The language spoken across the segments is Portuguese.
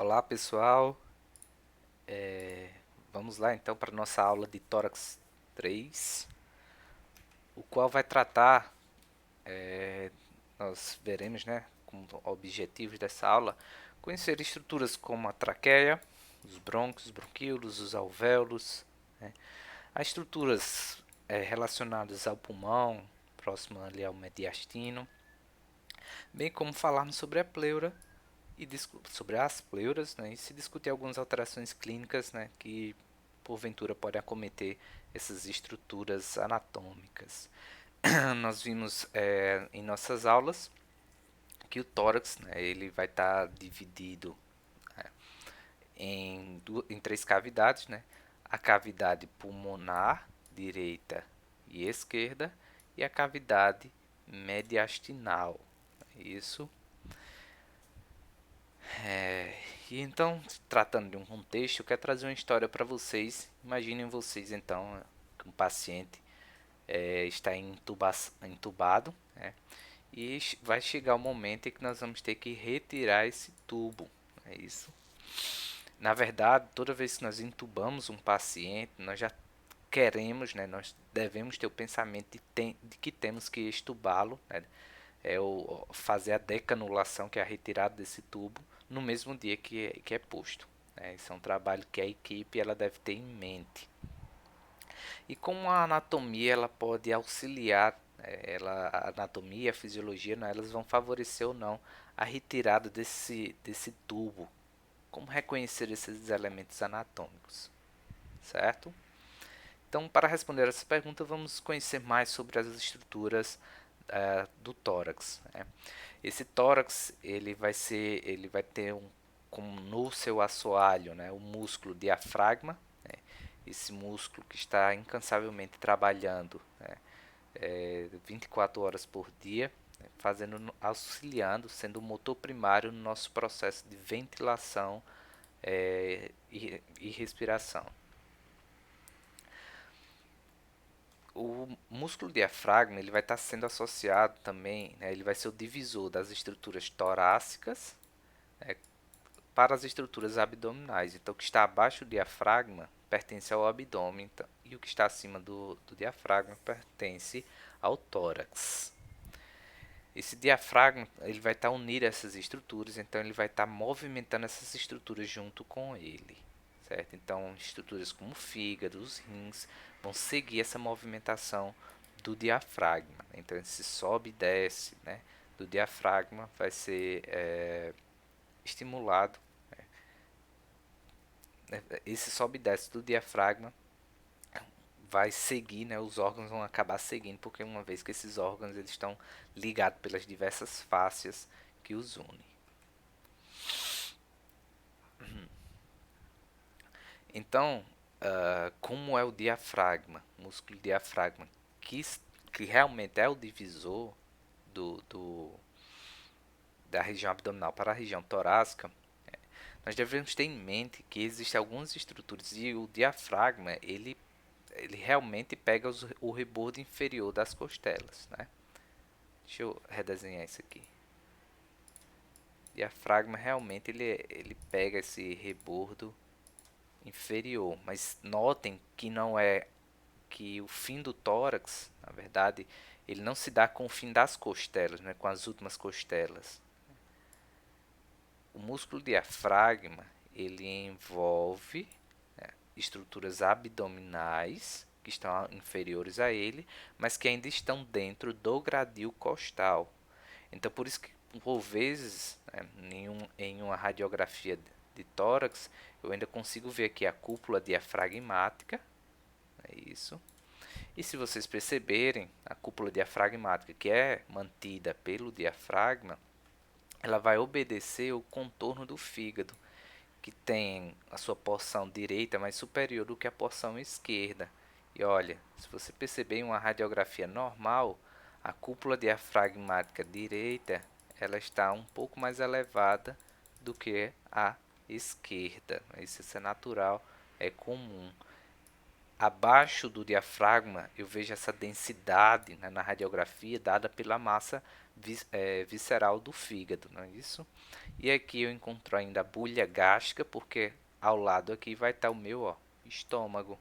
Olá pessoal, vamos lá então para a nossa aula de tórax 3, o qual vai tratar, nós veremos, né, como objetivos dessa aula, conhecer estruturas como a traqueia, os brônquios, os bronquíolos, os alvéolos, né, as estruturas relacionadas ao pulmão, próximo ali ao mediastino, bem como falarmos sobre a pleura e sobre as pleuras, né, e se discutir algumas alterações clínicas, né, que porventura podem acometer essas estruturas anatômicas. Nós vimos em nossas aulas que o tórax, né, ele vai estar dividido em três cavidades, né, a cavidade pulmonar direita e esquerda e a cavidade mediastinal. Isso. E então, tratando de um contexto, eu quero trazer uma história para vocês. Imaginem vocês então que um paciente está entubado, né? E vai chegar o momento em que nós vamos ter que retirar esse tubo. É isso. Na verdade, toda vez que nós entubamos um paciente, nós já queremos, né, nós devemos ter o pensamento de que temos que extubá-lo, né, fazer a decanulação, que é a retirada desse tubo, no mesmo dia que é posto. Né. Esse é um trabalho que a equipe ela deve ter em mente. E como a anatomia ela pode auxiliar, a anatomia e a fisiologia, né, elas vão favorecer ou não a retirada desse tubo. Como reconhecer esses elementos anatômicos, certo? Então, para responder essa pergunta, vamos conhecer mais sobre as estruturas do tórax. Né? Esse tórax ele vai ter como no seu assoalho, né, o músculo diafragma, né, esse músculo que está incansavelmente trabalhando, né, 24 horas por dia, né, auxiliando, sendo o motor primário no nosso processo de ventilação e respiração. O músculo diafragma ele vai estar sendo associado também, né, ele vai ser o divisor das estruturas torácicas, né, para as estruturas abdominais. Então, o que está abaixo do diafragma pertence ao abdômen, então, e o que está acima do diafragma pertence ao tórax. Esse diafragma ele vai estar unido a essas estruturas, então ele vai estar movimentando essas estruturas junto com ele, certo? Então, estruturas como o fígado, os rins vão seguir essa movimentação do diafragma. Então, esse sobe e desce, né, do diafragma vai ser estimulado. Esse sobe e desce do diafragma vai seguir, né, os órgãos vão acabar seguindo, porque uma vez que esses órgãos eles estão ligados pelas diversas fáscias que os unem. Então, como é o diafragma, o músculo diafragma, que, que realmente é o divisor do, do, da região abdominal para a região torácica, nós devemos ter em mente que existem algumas estruturas e o diafragma ele realmente pega o rebordo inferior das costelas, né? Deixa eu redesenhar isso aqui. O diafragma realmente ele pega esse rebordo inferior, mas notem que não é que o fim do tórax, na verdade, ele não se dá com o fim das costelas, né, com as últimas costelas. O músculo diafragma ele envolve, né, estruturas abdominais que estão inferiores a ele, mas que ainda estão dentro do gradil costal. Então, por isso que, por vezes, né, em uma radiografia de tórax, eu ainda consigo ver aqui a cúpula diafragmática, é isso. E se vocês perceberem, a cúpula diafragmática que é mantida pelo diafragma, ela vai obedecer o contorno do fígado, que tem a sua porção direita mais superior do que a porção esquerda. E olha, se você perceber em uma radiografia normal, a cúpula diafragmática direita ela está um pouco mais elevada do que a esquerda. Isso é natural, é comum. abaixo do diafragma eu vejo essa densidade, né, na radiografia dada pela massa visceral do fígado, não é isso? E aqui eu encontro ainda a bulha gástrica, porque ao lado aqui vai estar o meu, ó, estômago.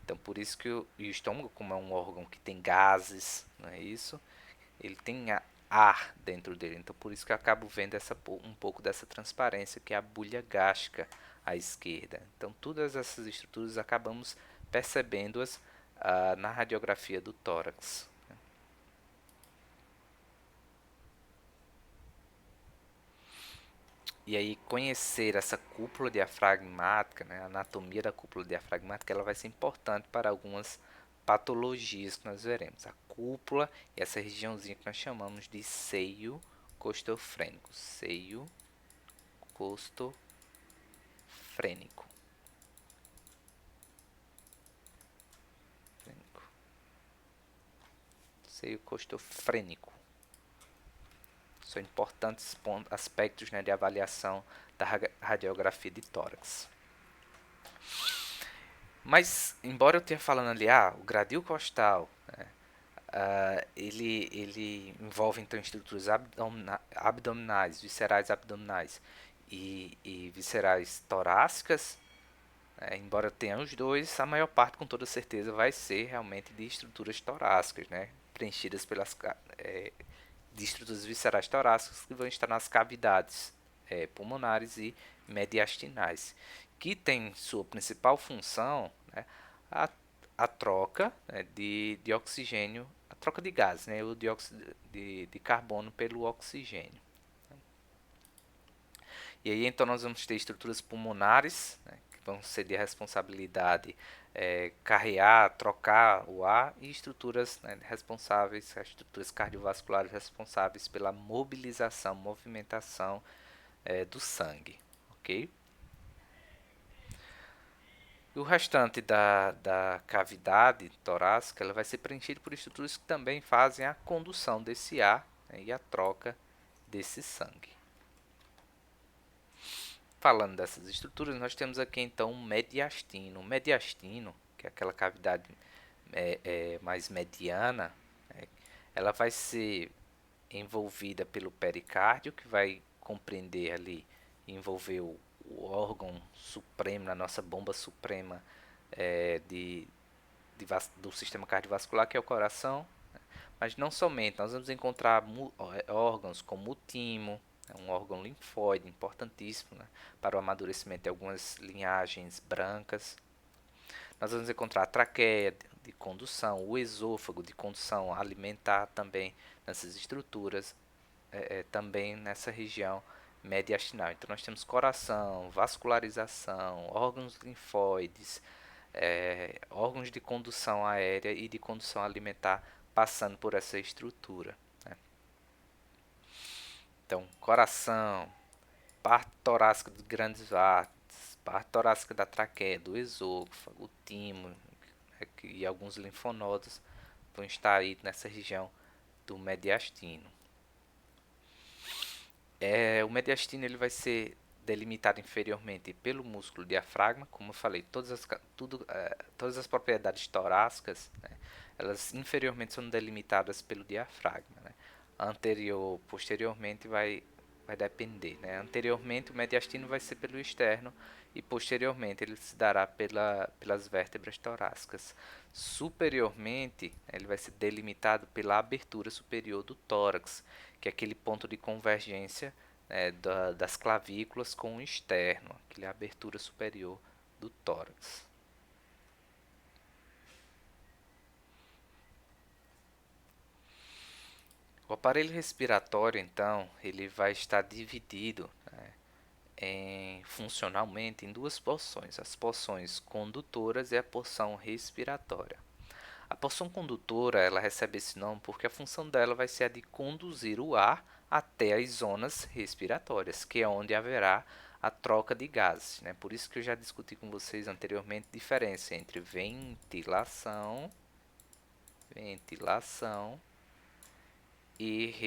Então por isso que o estômago, como é um órgão que tem gases, não é isso? Ele tem ar dentro dele, então por isso que eu acabo vendo um pouco dessa transparência, que é a bulha gástrica à esquerda. Então todas essas estruturas acabamos percebendo-as na radiografia do tórax. E aí conhecer essa cúpula diafragmática, né, a anatomia da cúpula diafragmática, ela vai ser importante para algumas patologias que nós veremos. A cúpula e essa regiãozinha que nós chamamos de seio costofrênico. Seio costofrênico. Seio costofrênico. São importantes aspectos, né, de avaliação da radiografia de tórax. Mas, embora eu tenha falando ali, o gradil costal, né, ele envolve então estruturas abdominais, viscerais abdominais e viscerais torácicas, né, embora tenha os dois, a maior parte com toda certeza vai ser realmente de estruturas torácicas, né, preenchidas de estruturas viscerais torácicas que vão estar nas cavidades pulmonares e mediastinais, que tem sua principal função, né, a, a troca, né, de oxigênio, a troca de gases, né, o dióxido de carbono pelo oxigênio. E aí então nós vamos ter estruturas pulmonares, né, que vão ser de responsabilidade carrear, trocar o ar, e estruturas, né, responsáveis, estruturas cardiovasculares responsáveis pela mobilização, movimentação do sangue, ok? E o restante da cavidade torácica ela vai ser preenchido por estruturas que também fazem a condução desse ar, né, e a troca desse sangue. Falando dessas estruturas, nós temos aqui então um mediastino. O mediastino, que é aquela cavidade mais mediana, né, ela vai ser envolvida pelo pericárdio, que vai compreender ali, envolver o órgão supremo, na nossa bomba suprema do sistema cardiovascular, que é o coração. Mas não somente, nós vamos encontrar órgãos como o timo, um órgão linfóide importantíssimo, né, para o amadurecimento de algumas linhagens brancas. Nós vamos encontrar a traqueia de condução, o esôfago de condução alimentar também nessas estruturas, também nessa região mediastinal. Então nós temos coração, vascularização, órgãos linfóides, órgãos de condução aérea e de condução alimentar passando por essa estrutura, né? Então, coração, parte torácica dos grandes vasos, parte torácica da traqueia, do esôfago, o timo, né, e alguns linfonodos vão estar aí nessa região do mediastino. O mediastino ele vai ser delimitado inferiormente pelo músculo diafragma, como eu falei, todas as propriedades torácicas, né, elas inferiormente são delimitadas pelo diafragma, né? Anterior, posteriormente vai depender, né? Anteriormente o mediastino vai ser pelo externo e posteriormente ele se dará pelas vértebras torácicas. Superiormente, ele vai ser delimitado pela abertura superior do tórax, que é aquele ponto de convergência, né, das clavículas com o externo, aquela abertura superior do tórax. O aparelho respiratório, então, ele vai estar dividido, né, funcionalmente em duas porções, as porções condutoras e a porção respiratória. A porção condutora ela recebe esse nome porque a função dela vai ser a de conduzir o ar até as zonas respiratórias, que é onde haverá a troca de gases, né? Por isso que eu já discuti com vocês anteriormente a diferença entre ventilação e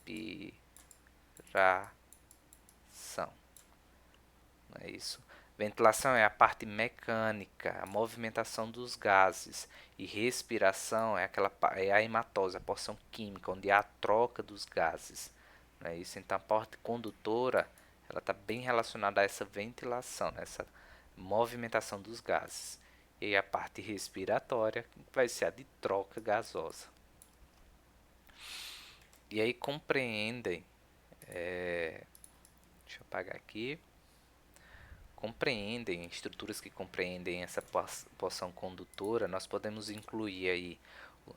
respiração. Não é isso? Ventilação é a parte mecânica, a movimentação dos gases. E respiração é a hematose, a porção química, onde há a troca dos gases. Não é isso? Então a parte condutora ela está bem relacionada a essa ventilação, essa movimentação dos gases. E a parte respiratória vai ser a de troca gasosa. E aí compreendem, deixa eu apagar aqui, compreendem, estruturas que compreendem essa porção condutora, nós podemos incluir aí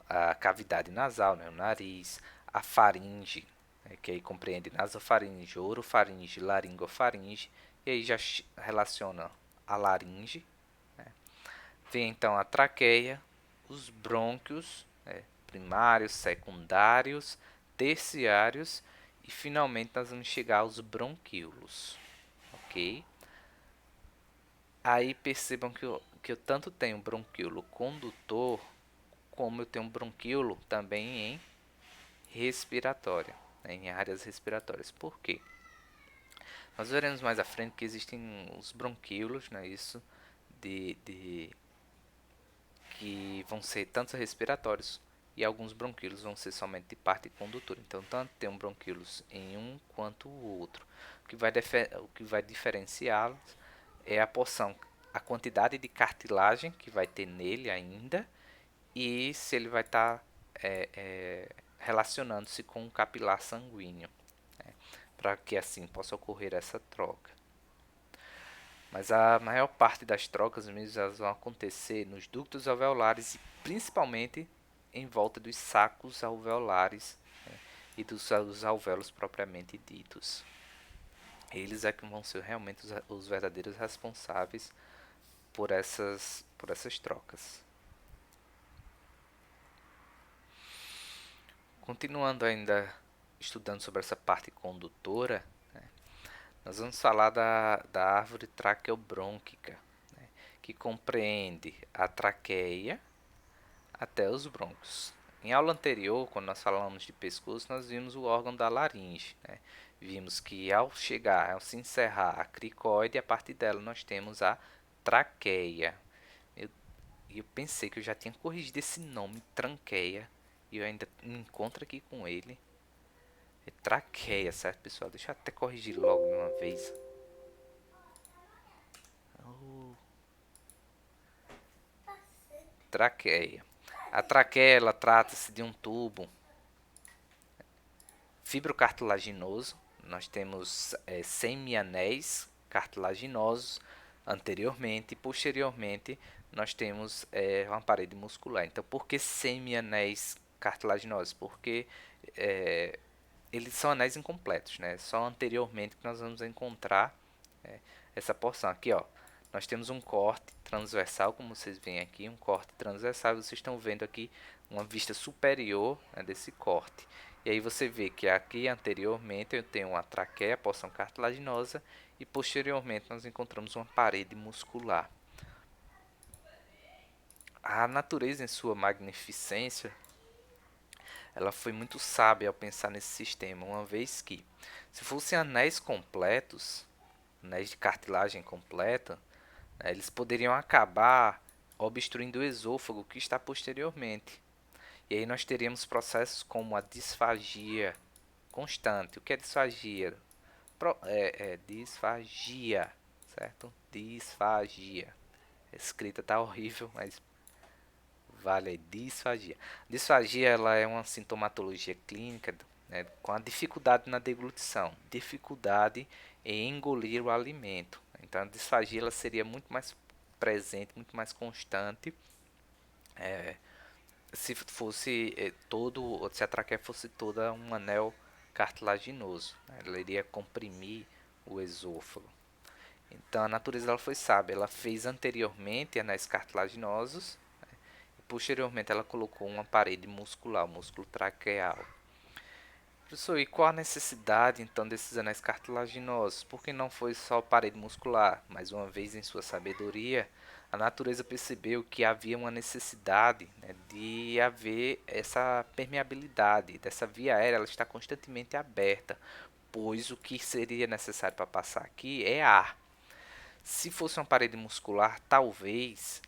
a cavidade nasal, né, o nariz, a faringe, né, que aí compreende nasofaringe, orofaringe, laringofaringe, e aí já relaciona a laringe, né. Vem então a traqueia, os brônquios, né, primários, secundários, terciários e finalmente nós vamos chegar aos bronquíolos, ok? Aí percebam que eu tanto tenho bronquíolo condutor, como eu tenho bronquíolo também em respiratória, né, em áreas respiratórias. Por quê? Nós veremos mais à frente que existem os bronquíolos, né, isso que vão ser tanto respiratórios e alguns bronquíolos vão ser somente de parte condutora. Então, tanto tem um bronquíolos em um quanto o outro. O que vai diferenciá-los é a porção, a quantidade de cartilagem que vai ter nele ainda e se ele vai estar relacionando-se com o capilar sanguíneo, né, para que assim possa ocorrer essa troca. Mas a maior parte das trocas mesmo elas vão acontecer nos ductos alveolares e principalmente em volta dos sacos alveolares, né, e dos alvéolos propriamente ditos. Eles é que vão ser realmente os verdadeiros responsáveis por essas trocas. Continuando ainda estudando sobre essa parte condutora, né, nós vamos falar da árvore traqueobrônquica, né, que compreende a traqueia até os brônquios. Em aula anterior, quando nós falamos de pescoço, nós vimos o órgão da laringe, né? Vimos que ao se encerrar a cricoide, a partir dela nós temos a traqueia. Eu pensei que eu já tinha corrigido esse nome, tranqueia, e eu ainda me encontro aqui com ele. É traqueia, certo, pessoal? Deixa eu até corrigir logo de uma vez. Traqueia. A traqueia, ela trata-se de um tubo fibrocartilaginoso. Nós temos semianéis cartilaginosos anteriormente e posteriormente nós temos uma parede muscular. Então, por que semianéis cartilaginosos? Porque eles são anéis incompletos, né? Só anteriormente que nós vamos encontrar essa porção. Aqui, ó, nós temos um corte transversal, como vocês veem aqui, um corte transversal. Vocês estão vendo aqui uma vista superior, né, desse corte. E aí você vê que aqui anteriormente eu tenho uma traqueia, porção cartilaginosa, e posteriormente nós encontramos uma parede muscular. A natureza em sua magnificência, ela foi muito sábia ao pensar nesse sistema, uma vez que, se fossem anéis completos, anéis de cartilagem completa, né, eles poderiam acabar obstruindo o esôfago que está posteriormente. E aí nós teríamos processos como a disfagia constante. O que é disfagia? Disfagia, certo? Disfagia. A escrita está horrível, mas vale aí, disfagia. Disfagia ela é uma sintomatologia clínica, né, com a dificuldade na deglutição, dificuldade em engolir o alimento. Então a disfagia ela seria muito mais presente, muito mais constante se fosse se a traqueia fosse toda um anel cartilaginoso, né? Ela iria comprimir o esôfago. Então a natureza dela foi sábia, ela fez anteriormente anéis cartilaginosos, né? E posteriormente ela colocou uma parede muscular, o músculo traqueal. Professor, e qual a necessidade então desses anéis cartilaginosos? Por que não foi só parede muscular? Mais uma vez, em sua sabedoria, a natureza percebeu que havia uma necessidade, né, de haver essa permeabilidade dessa via aérea, ela está constantemente aberta, pois o que seria necessário para passar aqui é ar. Se fosse uma parede muscular, talvez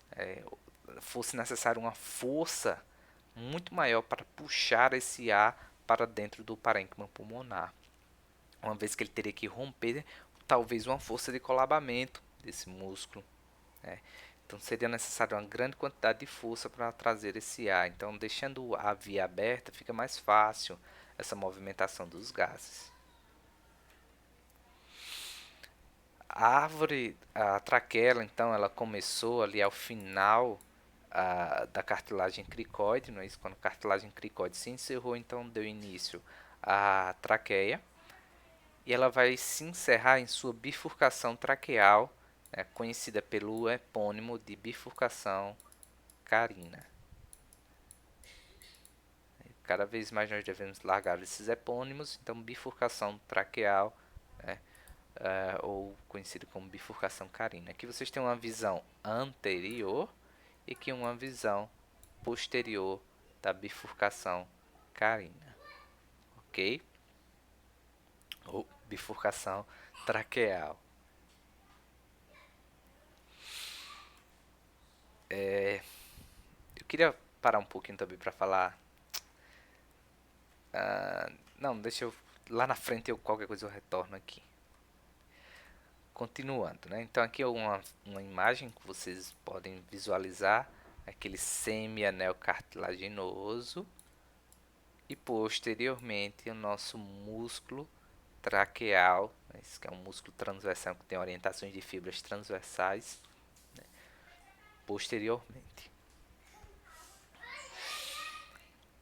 fosse necessária uma força muito maior para puxar esse ar para dentro do parênquima pulmonar, uma vez que ele teria que romper talvez uma força de colabamento desse músculo, né? Então seria necessário uma grande quantidade de força para trazer esse ar. Então, deixando a via aberta, fica mais fácil essa movimentação dos gases. A árvore, a traqueia, então, ela começou ali ao final da cartilagem cricoide, não é isso? Quando a cartilagem cricoide se encerrou, então deu início à traqueia, e ela vai se encerrar em sua bifurcação traqueal, né, conhecida pelo epônimo de bifurcação carina. Cada vez mais nós devemos largar esses epônimos, então bifurcação traqueal, né, ou conhecido como bifurcação carina. Aqui vocês têm uma visão anterior e aqui uma visão posterior da bifurcação carina, ok? Ou bifurcação traqueal. Eu queria parar um pouquinho também para falar. Não, deixa eu. Lá na frente, qualquer coisa eu retorno aqui. Continuando, né? Então aqui é uma imagem que vocês podem visualizar aquele semianel cartilaginoso e posteriormente o nosso músculo traqueal, né? Esse que é um músculo transversal que tem orientações de fibras transversais, né? Posteriormente.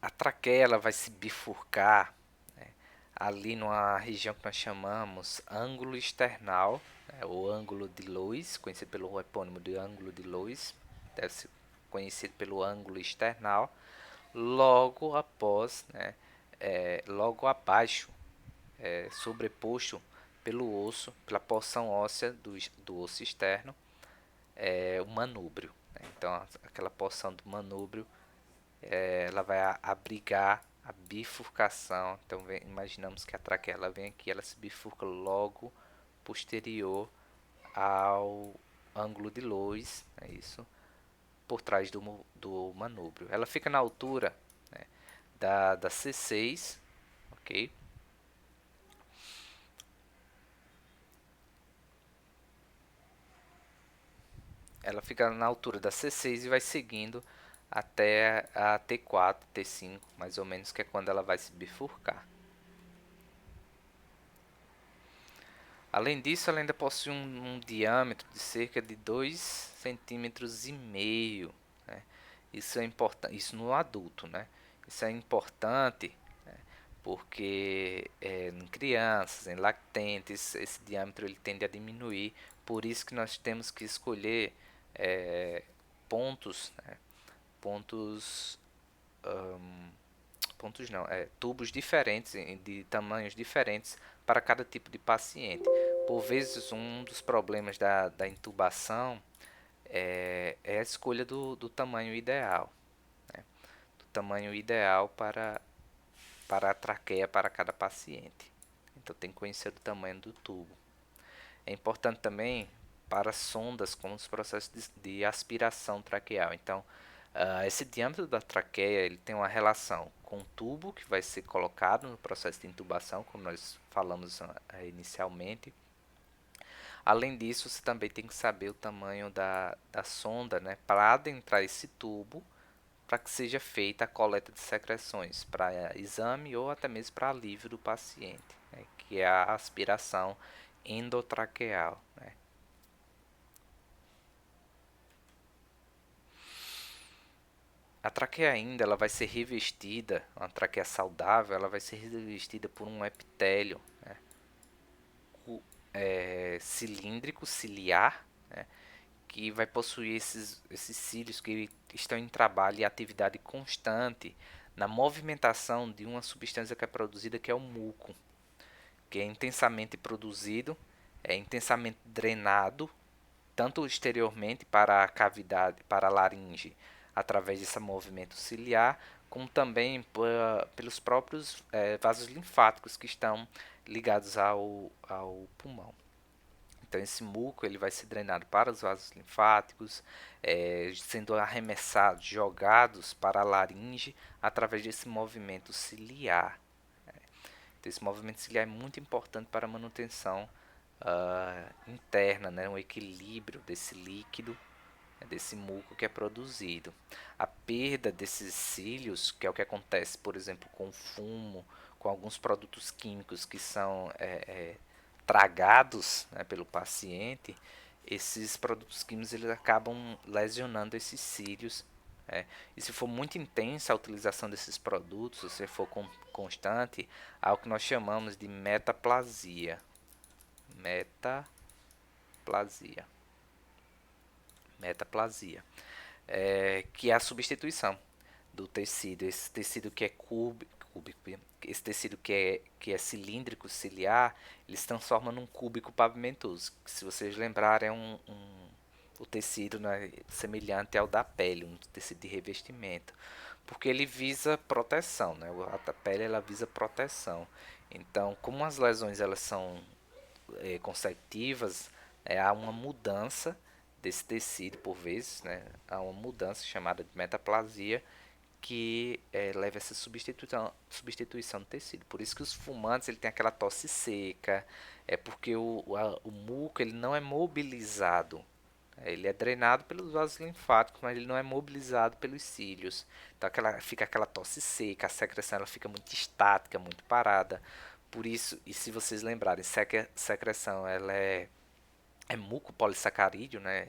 A traqueia ela vai se bifurcar, né, ali numa região que nós chamamos ângulo external, né, ou ângulo de Lewis, conhecido pelo epônimo de ângulo de Lewis, deve ser conhecido pelo ângulo external, logo após, né, logo abaixo, sobreposto pelo osso, pela porção óssea do osso externo, o manúbrio, né? Então aquela porção do manúbrio ela vai abrigar a bifurcação. Então imaginamos que a traqueia ela vem aqui, ela se bifurca logo posterior ao ângulo de Lewis, é isso, por trás do manúbrio. Ela fica na altura, né, da C6, ok? Ela fica na altura da C6 e vai seguindo até a T4, T5, mais ou menos, que é quando ela vai se bifurcar. Além disso, ela ainda possui um diâmetro de cerca de 2,5 cm, né? Isso é importante, isso no adulto, né? Isso é importante, né? Porque em crianças, em lactentes, esse diâmetro ele tende a diminuir. Por isso que nós temos que escolher pontos, né? pontos pontos não, tubos diferentes, de tamanhos diferentes para cada tipo de paciente. Por vezes, um dos problemas da intubação é a escolha do tamanho ideal, né? Do tamanho ideal para a traqueia para cada paciente. Então, tem que conhecer o tamanho do tubo. É importante também para sondas como os processos de aspiração traqueal. Então, esse diâmetro da traqueia ele tem uma relação com o tubo que vai ser colocado no processo de intubação, como nós falamos inicialmente. Além disso, você também tem que saber o tamanho da sonda, né, para adentrar esse tubo, para que seja feita a coleta de secreções para exame ou até mesmo para alívio do paciente, né, que é a aspiração endotraqueal, né. A traqueia ainda ela vai ser revestida, uma traqueia saudável, ela vai ser revestida por um epitélio, né, cilíndrico, ciliar, né, que vai possuir esses cílios que estão em trabalho e atividade constante na movimentação de uma substância que é produzida, que é o muco, que é intensamente produzido, é intensamente drenado, tanto exteriormente para a cavidade, para a laringe, através desse movimento ciliar, como também pelos próprios vasos linfáticos que estão ligados ao pulmão. Então esse muco ele vai ser drenado para os vasos linfáticos, sendo arremessados, jogados para a laringe através desse movimento ciliar. Então, esse movimento ciliar é muito importante para a manutenção interna, né, um equilíbrio desse líquido, desse muco que é produzido. A perda desses cílios, que é o que acontece, por exemplo, com fumo, com alguns produtos químicos que são tragados, né, pelo paciente, esses produtos químicos eles acabam lesionando esses cílios. E se for muito intensa a utilização desses produtos, se for constante, há o que nós chamamos de metaplasia. Metaplasia. Metaplasia. Que é a substituição do tecido. Esse tecido que é cúbico, esse tecido que é cilíndrico, ciliar, ele se transforma num cúbico pavimentoso. Que, se vocês lembrarem, o tecido, né, semelhante ao da pele, um tecido de revestimento, porque ele visa proteção, né? A pele ela visa proteção. Então, como as lesões elas são consecutivas, há uma mudança desse tecido por vezes, né? Há uma mudança chamada de metaplasia que leva a essa substituição do tecido. Por isso que os fumantes ele tem aquela tosse seca, é porque o muco ele não é mobilizado. Ele é drenado pelos vasos linfáticos, mas ele não é mobilizado pelos cílios. Então fica aquela tosse seca, a secreção ela fica muito estática, muito parada. Por isso, e se vocês lembrarem, secreção ela é mucopolissacarídeo, né?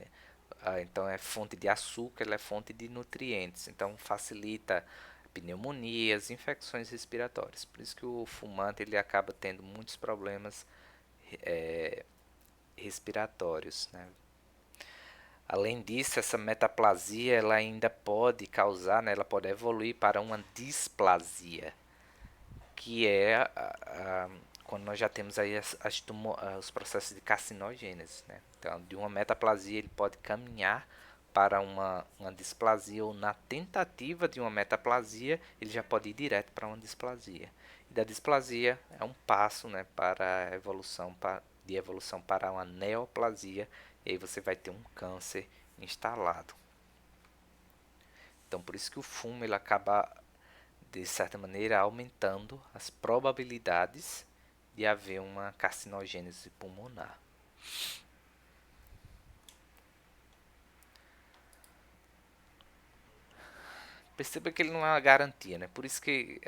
Então é fonte de açúcar, ela é fonte de nutrientes. Então facilita pneumonias, infecções respiratórias. Por isso que o fumante ele acaba tendo muitos problemas respiratórios, né? Além disso, essa metaplasia ela ainda pode causar, né, ela pode evoluir para uma displasia, que é quando nós já temos aí os processos de carcinogênese. Né? Então, de uma metaplasia ele pode caminhar para uma displasia, ou na tentativa de uma metaplasia ele já pode ir direto para uma displasia. E da displasia é um passo, né, para a evolução, de evolução para uma neoplasia, e aí você vai ter um câncer instalado. Então por isso que o fumo ele acaba de certa maneira aumentando as probabilidades de haver uma carcinogênese pulmonar. Perceba que ele não é uma garantia, né? Por isso que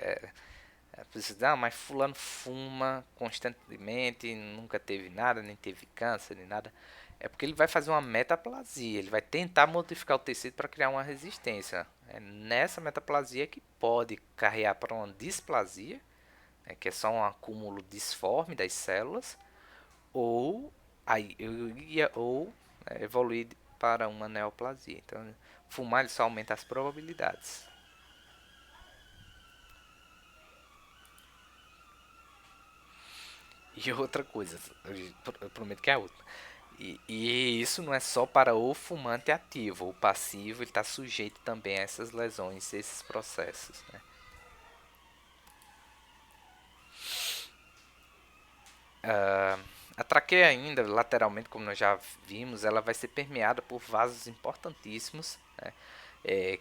mas fulano fuma constantemente, nunca teve nada, nem teve câncer, nem nada. É porque ele vai fazer uma metaplasia, ele vai tentar modificar o tecido para criar uma resistência. É nessa metaplasia que pode carrear para uma displasia, né, que é só um acúmulo disforme das células, ou evoluir para uma neoplasia. Então, fumar ele só aumenta as probabilidades. E outra coisa, eu prometo que é a última. E isso não é só para o fumante ativo. O passivo está sujeito também a essas lesões, esses processos. Né? A traqueia ainda, lateralmente, como nós já vimos, ela vai ser permeada por vasos importantíssimos, né?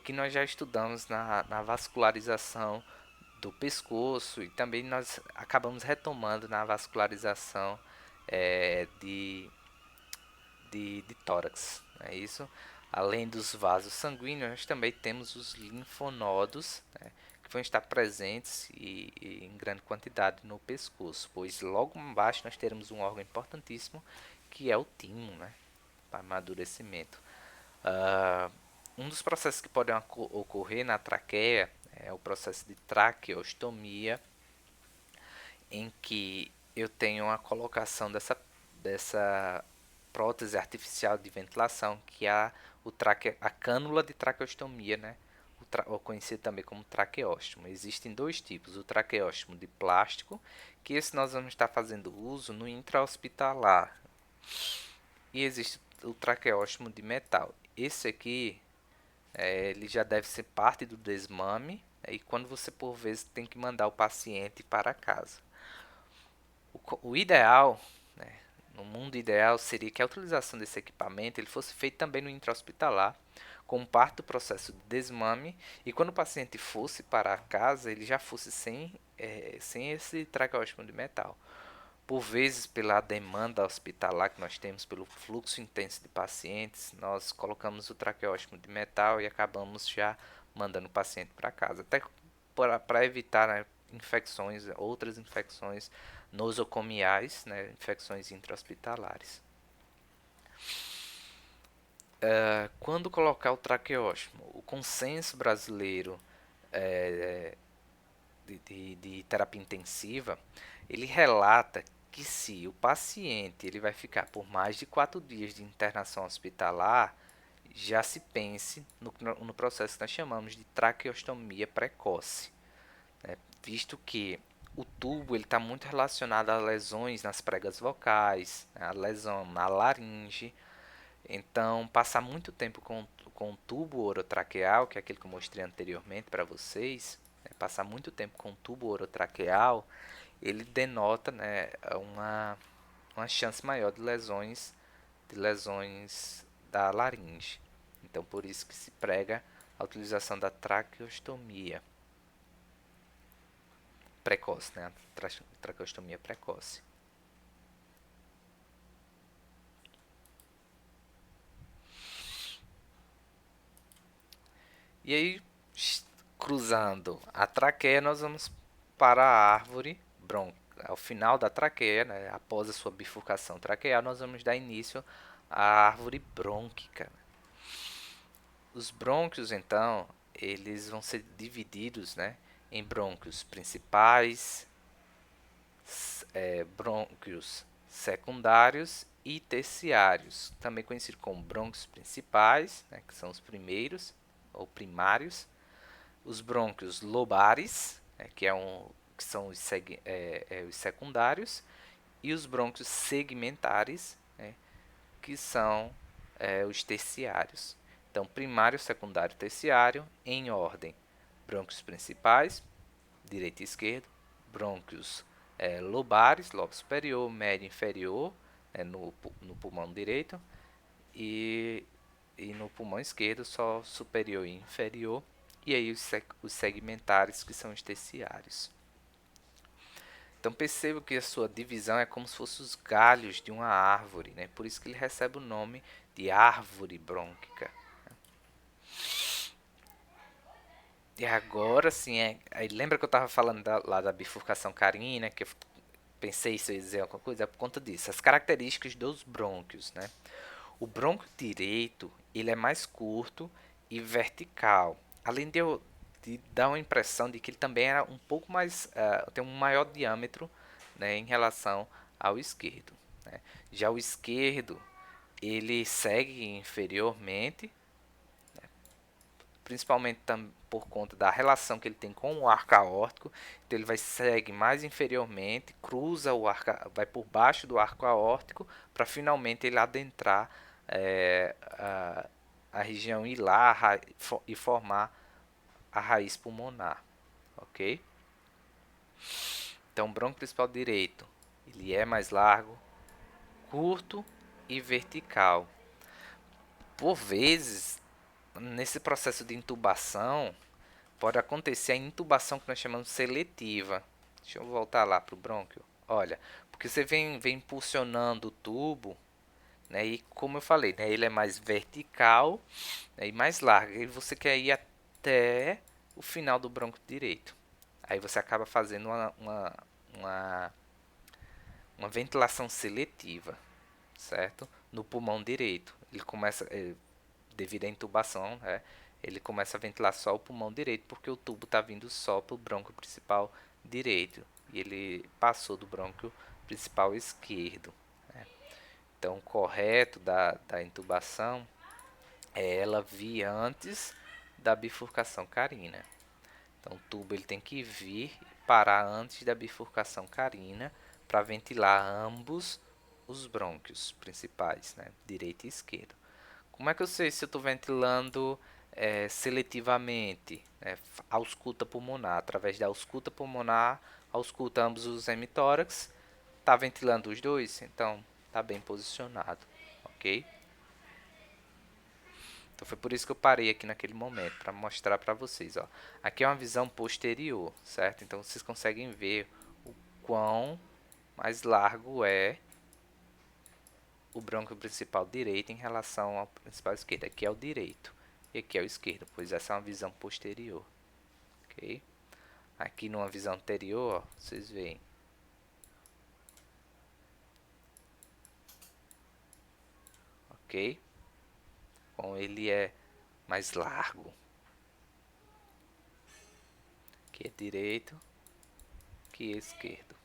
Que nós já estudamos na vascularização do pescoço, e também nós acabamos retomando na vascularização de tórax. É isso. Além dos vasos sanguíneos, nós também temos os linfonodos, né, que vão estar presentes e em grande quantidade no pescoço, pois logo embaixo nós teremos um órgão importantíssimo que é o timo, né, para amadurecimento. Um dos processos que podem ocorrer na traqueia é o processo de traqueostomia, em que eu tenho a colocação dessa prótese artificial de ventilação, que é a cânula de traqueostomia, né? Ou conhecido também como traqueóstomo. Existem dois tipos: o traqueóstomo de plástico, que esse nós vamos estar fazendo uso no intra-hospitalar, e existe o traqueóstomo de metal. Esse aqui, ele já deve ser parte do desmame, e quando você por vezes tem que mandar o paciente para casa. O ideal, né, no mundo ideal, seria que a utilização desse equipamento ele fosse feita também no intra-hospitalar, como parte do processo de desmame, e quando o paciente fosse para a casa, ele já fosse sem esse traqueóstomo de metal. Por vezes, pela demanda hospitalar que nós temos, pelo fluxo intenso de pacientes, nós colocamos o traqueóstomo de metal e acabamos já mandando o paciente para casa, até para evitar, né, outras infecções nosocomiais, né, infecções intra-hospitalares. Quando colocar o traqueóstomo, o consenso brasileiro de terapia intensiva, ele relata que se o paciente ele vai ficar por mais de 4 dias de internação hospitalar, já se pense no processo que nós chamamos de traqueostomia precoce, né? Visto que o tubo está muito relacionado a lesões nas pregas vocais, a lesão na laringe. Então, passar muito tempo com o tubo orotraqueal, que é aquele que eu mostrei anteriormente para vocês, né, passar muito tempo com o tubo orotraqueal, ele denota, né, uma chance maior de lesões da laringe. Então, por isso que se prega a utilização da traqueostomia precoce, né, traqueostomia precoce. E aí, cruzando a traqueia, nós vamos para a árvore brônquica. Ao final da traqueia, né, após a sua bifurcação traqueal, nós vamos dar início à árvore brônquica. Os brônquios, então, eles vão ser divididos, né, em brônquios principais, brônquios secundários e terciários, também conhecido como brônquios principais, né, que são os primeiros ou primários, os brônquios lobares, né, que são os secundários, e os brônquios segmentares, né, que são os terciários. Então, primário, secundário, terciário, em ordem: brônquios principais, direito e esquerdo; brônquios lobares, lobo superior, médio e inferior, no pulmão direito, e no pulmão esquerdo só superior e inferior, e aí os segmentares, que são os terciários. Então perceba que a sua divisão é como se fossem os galhos de uma árvore, né? Por isso que ele recebe o nome de árvore brônquica. E agora sim, aí lembra que eu estava falando lá da bifurcação carina, que eu pensei se eu ia dizer alguma coisa? É por conta disso. As características dos brônquios, né? O brônquio direito, ele é mais curto e vertical. Além de dar uma impressão de que ele também era um pouco mais, tem um maior diâmetro, né, em relação ao esquerdo, né? Já o esquerdo, ele segue inferiormente, principalmente por conta da relação que ele tem com o arco aórtico. Então ele segue mais inferiormente, cruza o arco, vai por baixo do arco aórtico, para finalmente ele adentrar a região hilar e formar a raiz pulmonar, ok? Então, o brônquio principal direito, ele é mais largo, curto e vertical. Por vezes, nesse processo de intubação, pode acontecer a intubação que nós chamamos seletiva. Deixa eu voltar lá para o brônquio. Olha, porque você vem impulsionando o tubo, né, e como eu falei, né, ele é mais vertical, né, e mais largo. E você quer ir até o final do brônquio direito. Aí você acaba fazendo uma, uma ventilação seletiva, certo? No pulmão direito. Ele começa, devido à intubação, né, ele começa a ventilar só o pulmão direito, porque o tubo está vindo só para o brônquio principal direito. E ele passou do brônquio principal esquerdo, né? Então, o correto da intubação é ela vir antes da bifurcação carina. Então, o tubo ele tem que vir e parar antes da bifurcação carina para ventilar ambos os brônquios principais, né, direito e esquerdo. Como é que eu sei se eu estou ventilando seletivamente? Ausculta pulmonar. Através da ausculta pulmonar, ausculta ambos os hemitórax. Está ventilando os dois? Então, está bem posicionado, ok? Então foi por isso que eu parei aqui naquele momento, para mostrar para vocês, ó. Aqui é uma visão posterior, certo? Então vocês conseguem ver o quão mais largo é o brônquio principal direito em relação ao principal esquerdo. Aqui é o direito e aqui é o esquerdo, pois essa é uma visão posterior, ok? Aqui numa visão anterior, ó, vocês veem. Ok? Bom, ele é mais largo. Aqui é direito, aqui é esquerdo.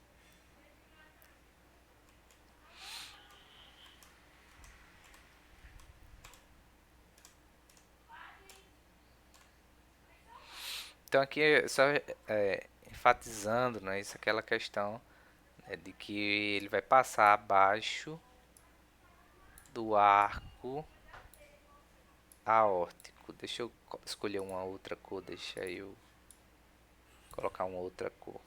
Então aqui é só enfatizando, né, isso, aquela questão, né, de que ele vai passar abaixo do arco aórtico. Deixa eu escolher uma outra cor, deixa eu colocar uma outra cor.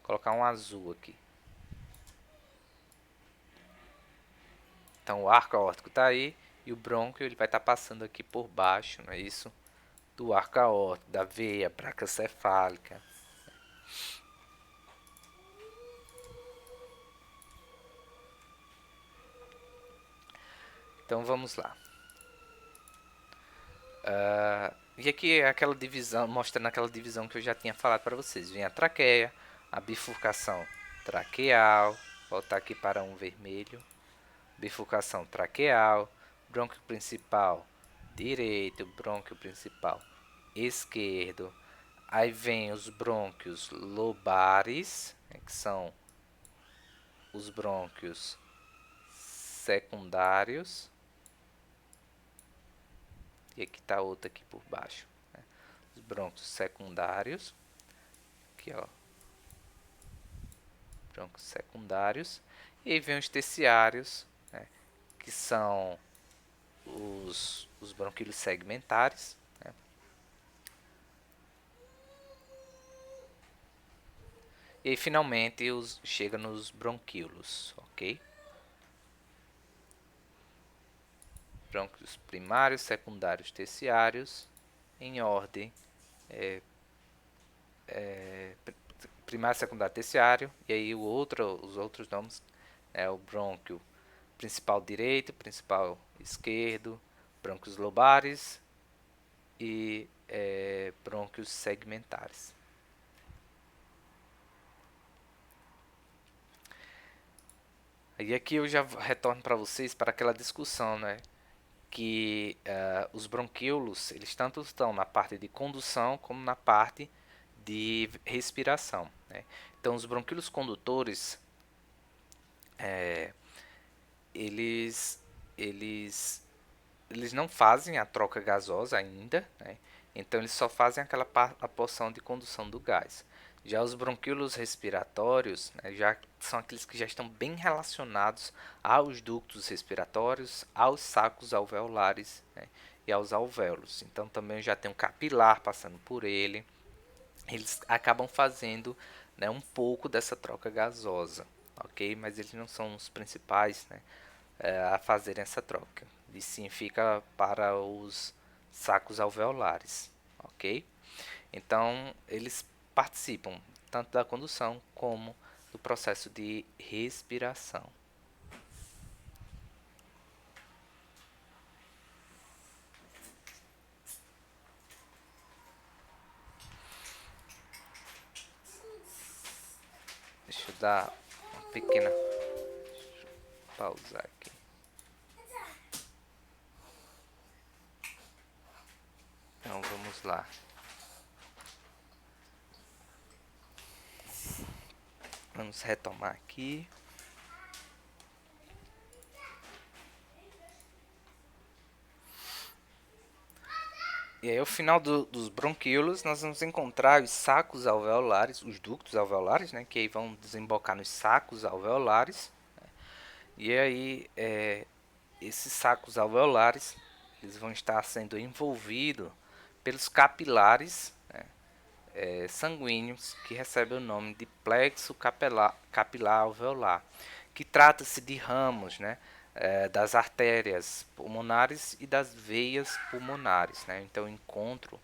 Colocar um azul aqui. Então o arco aórtico está aí e o brônquio ele vai estar passando aqui por baixo, não é isso? Do arco aórtico, da veia bracocefálica. Então vamos lá. E aqui é aquela divisão, mostrando aquela divisão que eu já tinha falado para vocês. Vem a traqueia, a bifurcação traqueal, voltar aqui para um vermelho, bifurcação traqueal, brônquio principal direito, brônquio principal esquerdo. Aí vem os brônquios lobares, né, que são os brônquios secundários. E aqui está outro aqui por baixo, né? Os brônquios secundários. Aqui, ó, brônquios secundários. E aí vem os terciários, né, que são os bronquíolos segmentares, né? E aí finalmente chega nos bronquíolos, ok? Brônquios primários, secundários, terciários, em ordem primário, secundário, terciário, e aí os outros nomes é o brônquio principal direito, principal esquerdo, brônquios lobares e brônquios segmentares. E aqui eu já retorno para vocês para aquela discussão, né? Que os bronquíolos, eles tanto estão na parte de condução como na parte de respiração, né? Então, os bronquíolos condutores, eles, eles, eles não fazem a troca gasosa ainda, né? Então eles só fazem aquela a porção de condução do gás. Já os bronquíolos respiratórios, né, já são aqueles que já estão bem relacionados aos ductos respiratórios, aos sacos alveolares, né, e aos alvéolos. Então também já tem um capilar passando por ele. Eles acabam fazendo, né, um pouco dessa troca gasosa, ok? Mas eles não são os principais, né, a fazerem essa troca. E sim fica para os sacos alveolares, ok? Então eles participam tanto da condução como do processo de respiração. Deixa eu dar uma pequena pausa aqui. Então vamos lá. Vamos retomar aqui. E aí, ao final dos bronquíolos, nós vamos encontrar os sacos alveolares, os ductos alveolares, né, que aí vão desembocar nos sacos alveolares. Né, e aí, esses sacos alveolares, eles vão estar sendo envolvidos pelos capilares, né, sanguíneos que recebe o nome de plexo capilar alveolar, que trata-se de ramos, né, das artérias pulmonares e das veias pulmonares, né? Então, o encontro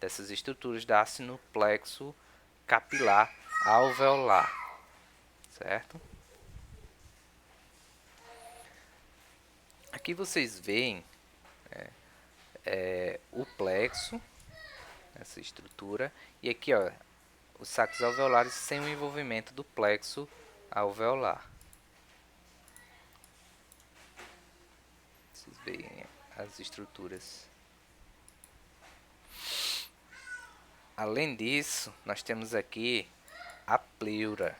dessas estruturas dá-se no plexo capilar alveolar, certo? Aqui vocês veem o plexo, essa estrutura, e aqui, ó, os sacos alveolares sem o envolvimento do plexo alveolar. Vocês veem as estruturas. Além disso, nós temos aqui a pleura.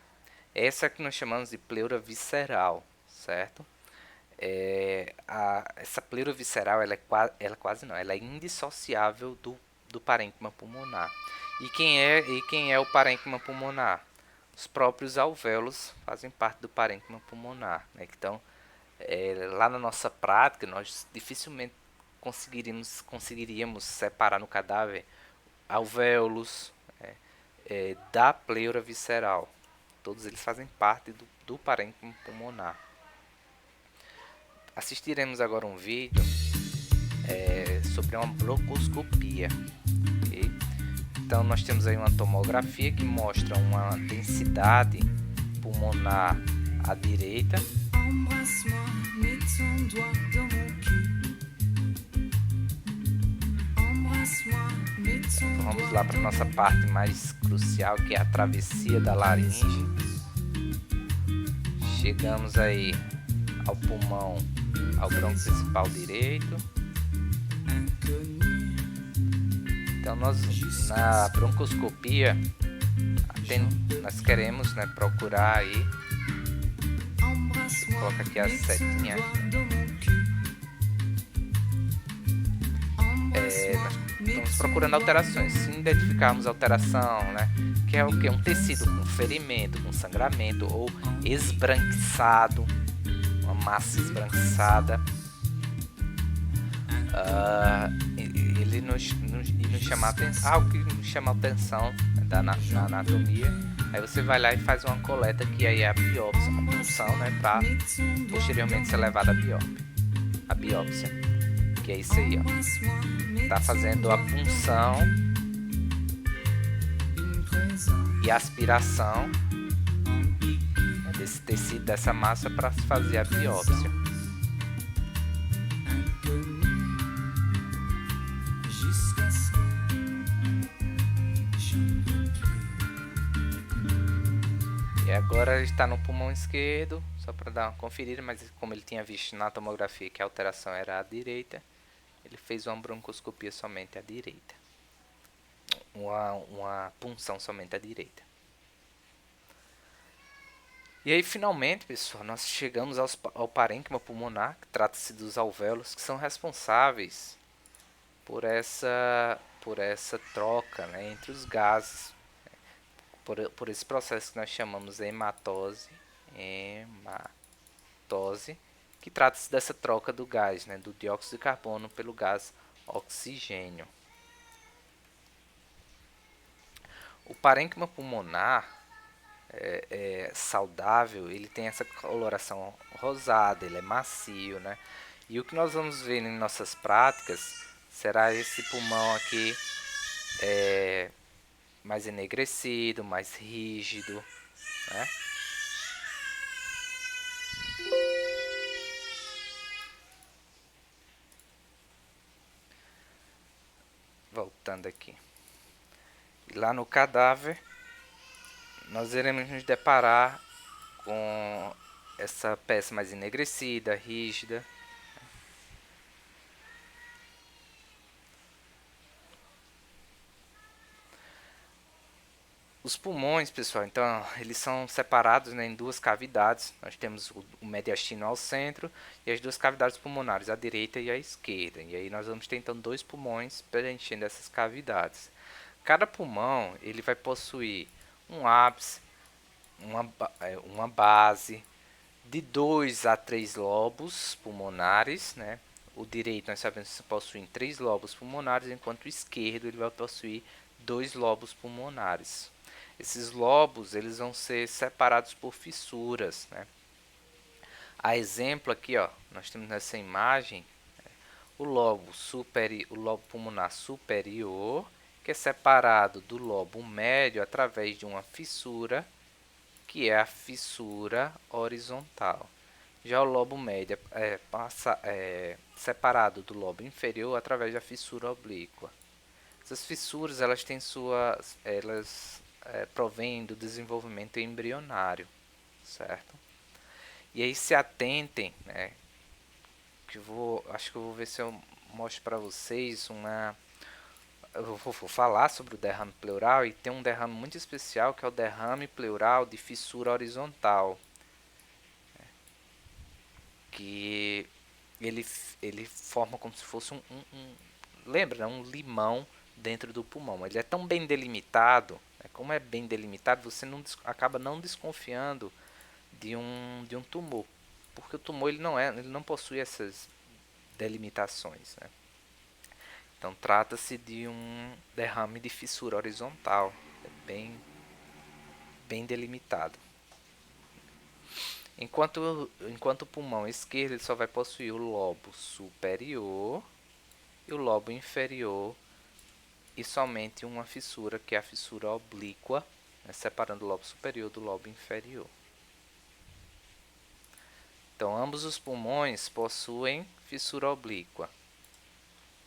Essa que nós chamamos de pleura visceral, certo? Essa pleura visceral ela é indissociável do parênquima pulmonar. E quem é o parênquima pulmonar? Os próprios alvéolos fazem parte do parênquima pulmonar, né? Então, lá na nossa prática, nós dificilmente conseguiríamos separar no cadáver alvéolos da pleura visceral. Todos eles fazem parte do parênquima pulmonar. Assistiremos agora um vídeo sobre uma broncoscopia. Okay? Então nós temos aí uma tomografia que mostra uma densidade pulmonar à direita. Então, vamos lá para a nossa parte mais crucial, que é a travessia da laringe. Chegamos aí ao pulmão, ao bronco principal direito. Então na broncoscopia nós queremos, né, procurar aí, coloca aqui a setinha, nós estamos procurando alterações. Se identificarmos alteração, né, que é o que? Um tecido com ferimento, com sangramento, ou esbranquiçado, uma massa esbranquiçada, ele nos chama algo que nos chama a atenção na anatomia. Aí você vai lá e faz uma coleta, que aí é a biópsia, uma punção, né, para posteriormente ser levada a biópsia, que é isso aí, ó. Tá fazendo a punção e aspiração desse tecido, dessa massa, para fazer a biópsia. E agora ele está no pulmão esquerdo, só para dar uma conferida, mas como ele tinha visto na tomografia que a alteração era à direita, ele fez uma broncoscopia somente à direita, uma punção somente à direita. E aí, finalmente, pessoal, nós chegamos ao parênquima pulmonar, que trata-se dos alvéolos, que são responsáveis por essa troca, né, entre os gases, por esse processo que nós chamamos de hematose, que trata-se dessa troca do gás, né, do dióxido de carbono pelo gás oxigênio. O parênquima pulmonar saudável, ele tem essa coloração rosada, ele é macio, né? E o que nós vamos ver em nossas práticas será esse pulmão aqui mais enegrecido, mais rígido, né? Voltando aqui. E lá no cadáver, nós iremos nos deparar com essa peça mais enegrecida, rígida. Os pulmões, pessoal, então, eles são separados, né, em duas cavidades. Nós temos o mediastino ao centro e as duas cavidades pulmonares, a direita e a esquerda. E aí nós vamos ter, então, dois pulmões preenchendo essas cavidades. Cada pulmão ele vai possuir um ápice, uma base, de 2 a 3 lobos pulmonares, né? O direito, nós sabemos que possui 3 lobos pulmonares, enquanto o esquerdo ele vai possuir dois lobos pulmonares. Esses lobos eles vão ser separados por fissuras, né? A exemplo aqui, ó, nós temos nessa imagem o lobo pulmonar superior, que é separado do lobo médio através de uma fissura, que é a fissura horizontal. Já o lobo médio é separado do lobo inferior através da fissura oblíqua. Essas fissuras elas provêm do desenvolvimento embrionário, certo? E aí se atentem, né, acho que eu vou ver se eu mostro para vocês eu vou falar sobre o derrame pleural e tem um derrame muito especial que é o derrame pleural de fissura horizontal, que ele forma como se fosse lembra, né, um limão dentro do pulmão. Ele é tão bem delimitado, né, como é bem delimitado, você acaba não desconfiando de um tumor, porque o tumor ele não possui essas delimitações, né? Então trata-se de um derrame de fissura horizontal, bem delimitado. Enquanto o pulmão esquerdo ele só vai possuir o lobo superior e o lobo inferior e somente uma fissura, que é a fissura oblíqua, né, separando o lobo superior do lobo inferior. Então, ambos os pulmões possuem fissura oblíqua,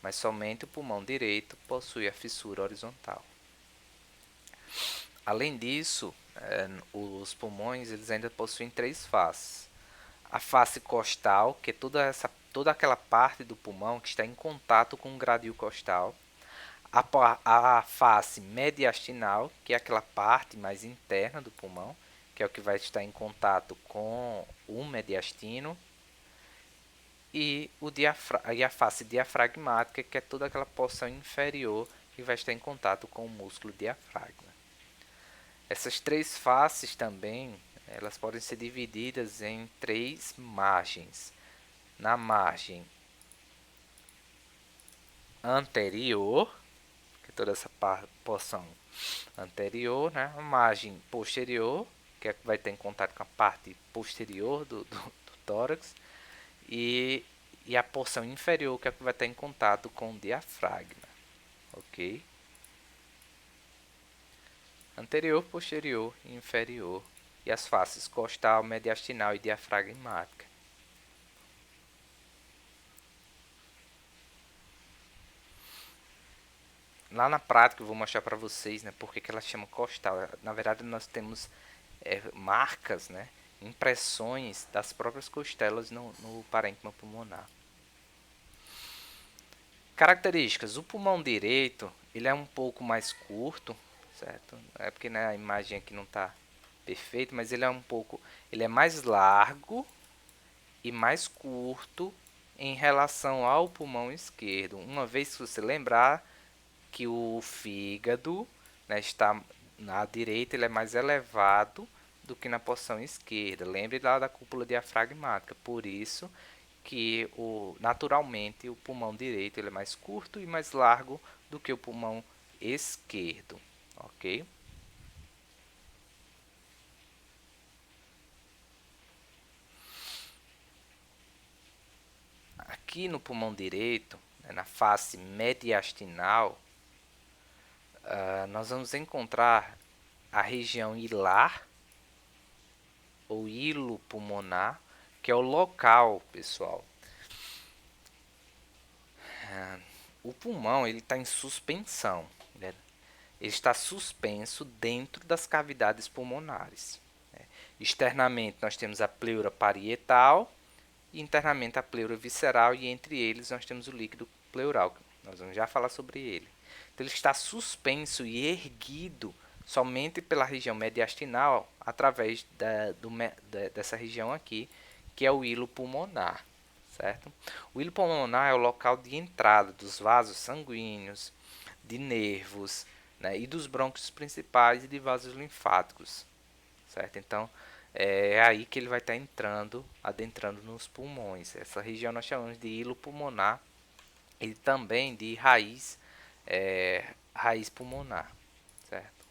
mas somente o pulmão direito possui a fissura horizontal. Além disso, os pulmões eles ainda possuem três faces. A face costal, que é toda aquela parte do pulmão que está em contato com o gradil costal. A face mediastinal, que é aquela parte mais interna do pulmão, que é o que vai estar em contato com o mediastino. E a face diafragmática, que é toda aquela porção inferior que vai estar em contato com o músculo diafragma. Essas três faces também, elas podem ser divididas em três margens. Na margem anterior, que é toda essa porção anterior, né? A margem posterior, que é que vai ter em contato com a parte posterior do tórax, e, e a porção inferior, que é que vai ter em contato com o diafragma, ok? Anterior, posterior e inferior, e as faces costal, mediastinal e diafragmática. Lá na prática eu vou mostrar para vocês, né, porque que ela chama costal. Na verdade nós temos marcas, né, impressões das próprias costelas no parênquima pulmonar. Características: o pulmão direito ele é um pouco mais curto, certo? É porque né, a imagem aqui não está perfeita, mas ele é mais largo e mais curto em relação ao pulmão esquerdo. Uma vez que você lembrar que o fígado, né, está na direita, ele é mais elevado do que na porção esquerda. Lembre lá da cúpula diafragmática. Por isso que naturalmente o pulmão direito ele é mais curto e mais largo do que o pulmão esquerdo, ok? Aqui no pulmão direito, né, na face mediastinal, nós vamos encontrar a região hilar ou hilo pulmonar, que é o local, pessoal. O pulmão ele está em suspensão, né? Ele está suspenso dentro das cavidades pulmonares, né? Externamente nós temos a pleura parietal e internamente a pleura visceral, e entre eles nós temos o líquido pleural. Nós vamos já falar sobre ele. Então ele está suspenso e erguido somente pela região mediastinal através dessa região aqui, que é o hilo pulmonar, certo? O hilo pulmonar é o local de entrada dos vasos sanguíneos, de nervos, né, e dos brônquios principais e de vasos linfáticos, certo? Então é aí que ele vai estar adentrando nos pulmões. Essa região nós chamamos de hilo pulmonar e também de raiz raiz pulmonar, certo?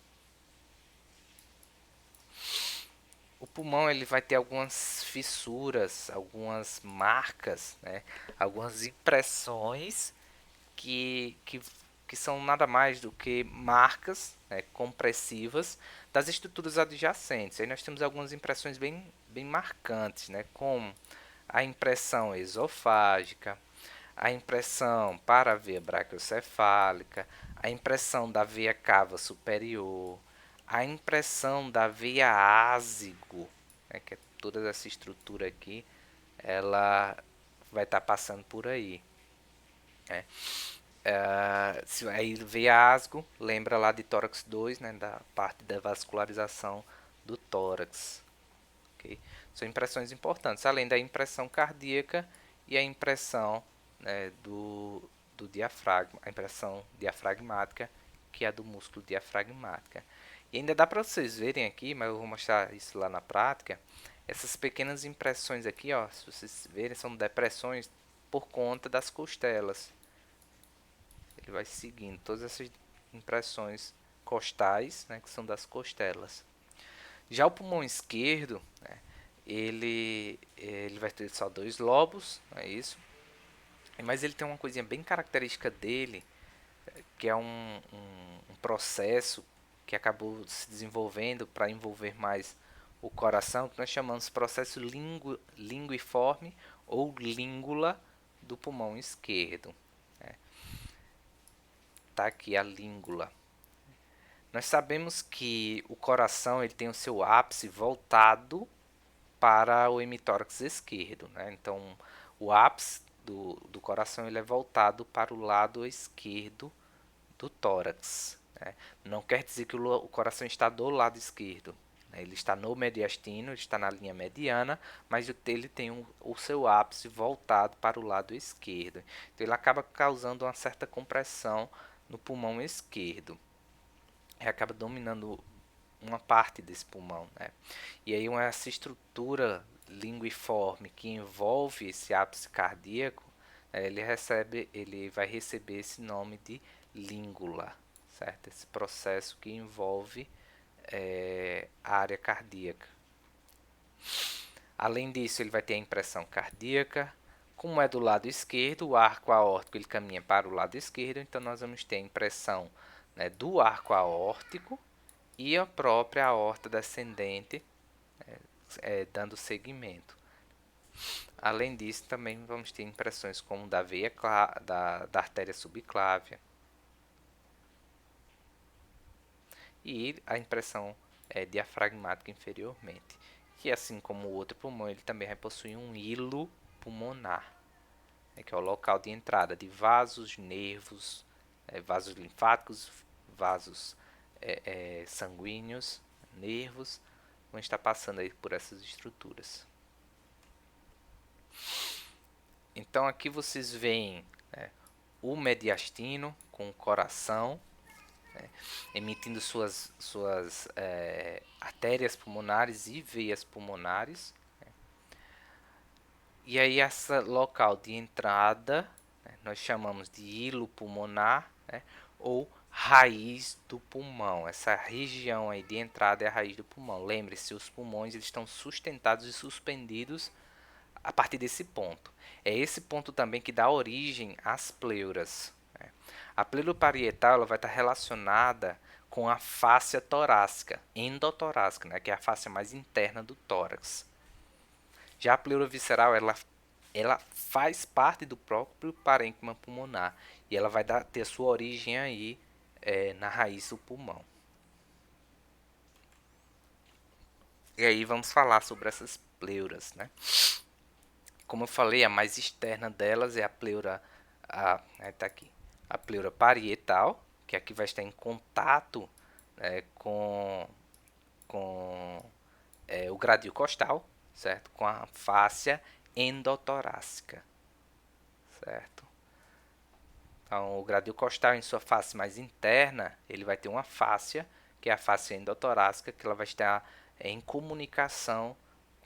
O pulmão ele vai ter algumas fissuras, algumas marcas, né? Algumas impressões que são nada mais do que marcas, né, compressivas das estruturas adjacentes. Aí nós temos algumas impressões bem marcantes, né, como a impressão esofágica, a impressão para a veia braquiocefálica, a impressão da veia cava superior, a impressão da veia ásigo, né, que é toda essa estrutura aqui, ela vai estar passando por aí. Né? Aí veia asgo, lembra lá de tórax 2, né, da parte da vascularização do tórax. Okay? São impressões importantes, além da impressão cardíaca e a impressão, né, do diafragma, a impressão diafragmática, que é a do músculo diafragmática. E ainda dá para vocês verem aqui, mas eu vou mostrar isso lá na prática, essas pequenas impressões aqui, ó, se vocês verem, são depressões por conta das costelas. Ele vai seguindo todas essas impressões costais, né, que são das costelas. Já o pulmão esquerdo, né, ele vai ter só dois lobos, é isso. Mas ele tem uma coisinha bem característica dele, que é um processo que acabou se desenvolvendo para envolver mais o coração, que nós chamamos de processo linguiforme ou língula do pulmão esquerdo. Tá aqui a língula. Nós sabemos que o coração ele tem o seu ápice voltado para o hemitórax esquerdo, né? Então, o ápice do coração ele é voltado para o lado esquerdo do tórax. Né? Não quer dizer que o coração está do lado esquerdo. Né? Ele está no mediastino, ele está na linha mediana, mas ele tem o seu ápice voltado para o lado esquerdo. Então, ele acaba causando uma certa compressão no pulmão esquerdo. E acaba dominando uma parte desse pulmão, né? E aí essa estrutura linguiforme que envolve esse ápice cardíaco, ele vai receber esse nome de língula, certo? Esse processo que envolve a área cardíaca. Além disso, ele vai ter a impressão cardíaca. Como é do lado esquerdo, o arco aórtico ele caminha para o lado esquerdo, então nós vamos ter a impressão, né, do arco aórtico e a própria aorta descendente dando seguimento. Além disso, também vamos ter impressões como da veia da artéria subclávia e a impressão diafragmática inferiormente. Que assim como o outro pulmão, ele também vai possuir um hilo pulmonar, que é o local de entrada de vasos, nervos, vasos linfáticos, vasos sanguíneos, nervos, vão estar passando aí por essas estruturas. Então aqui vocês veem, né, o mediastino com o coração, né, emitindo suas artérias pulmonares e veias pulmonares. Né. E aí essa local de entrada, né, nós chamamos de hilo pulmonar, né, ou raiz do pulmão. Essa região aí de entrada é a raiz do pulmão. Lembre-se, os pulmões eles estão sustentados e suspendidos a partir desse ponto. É esse ponto também que dá origem às pleuras. Né? A pleura parietal ela vai estar relacionada com a fáscia torácica, endotorácica, né? Que é a fáscia mais interna do tórax. Já a pleura visceral ela faz parte do próprio parênquima pulmonar e ela vai ter a sua origem aí na raiz do pulmão. E aí vamos falar sobre essas pleuras, né? Como eu falei, a mais externa delas é a pleura, tá aqui, a pleura parietal, que aqui vai estar em contato, né, com o gradil costal, certo? Com a fáscia endotorácica, certo? Então, o gradil costal, em sua face mais interna, ele vai ter uma fáscia, que é a fáscia endotorácica, que ela vai estar em comunicação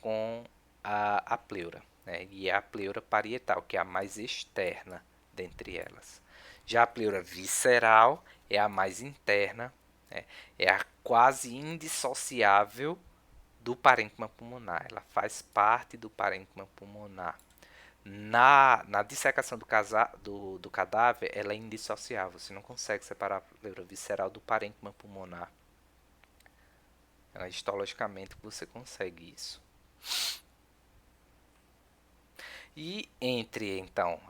com a pleura. Né? E é a pleura parietal, que é a mais externa dentre elas. Já a pleura visceral é a mais interna, né? É a quase indissociável do parênquima pulmonar. Ela faz parte do parênquima pulmonar. Na dissecação do cadáver, ela é indissociável. Você não consegue separar a pleura visceral do parênquima pulmonar. Histologicamente você consegue isso. E entre, então,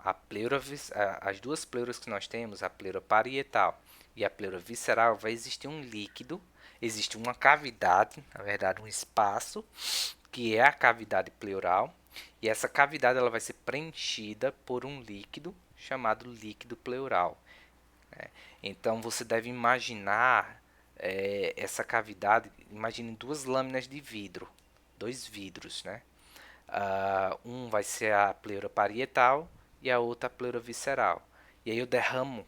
as duas pleuras que nós temos, a pleura parietal e a pleura visceral, vai existir um líquido, existe uma cavidade, na verdade um espaço, que é a cavidade pleural, e essa cavidade ela vai ser preenchida por um líquido chamado líquido pleural. Então você deve imaginar essa cavidade, imagine duas lâminas de vidro, dois vidros, né? Um vai ser a pleura parietal e a outra a pleura visceral. E aí eu derramo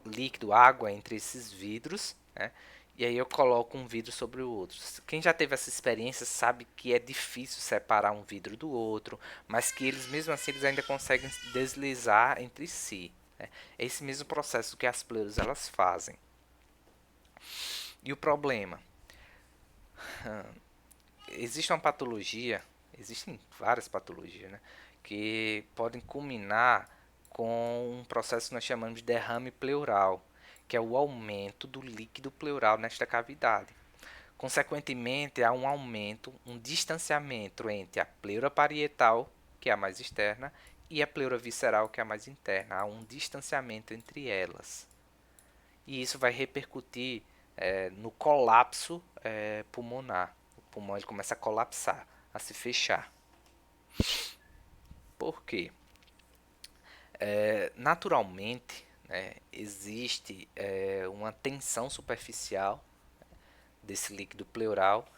líquido, água entre esses vidros, né? E aí eu coloco um vidro sobre o outro. Quem já teve essa experiência sabe que é difícil separar um vidro do outro, mas que eles mesmo assim eles ainda conseguem deslizar entre si. Né? É esse mesmo processo que as pleuras elas fazem. E o problema? Existe uma patologia, existem várias patologias, né, que podem culminar com um processo que nós chamamos de derrame pleural, que é o aumento do líquido pleural nesta cavidade. Consequentemente, há um aumento, um distanciamento entre a pleura parietal, que é a mais externa, e a pleura visceral, que é a mais interna. Há um distanciamento entre elas. E isso vai repercutir no colapso pulmonar. O pulmão ele começa a colapsar, a se fechar. Por quê? Naturalmente, né, existe uma tensão superficial desse líquido pleural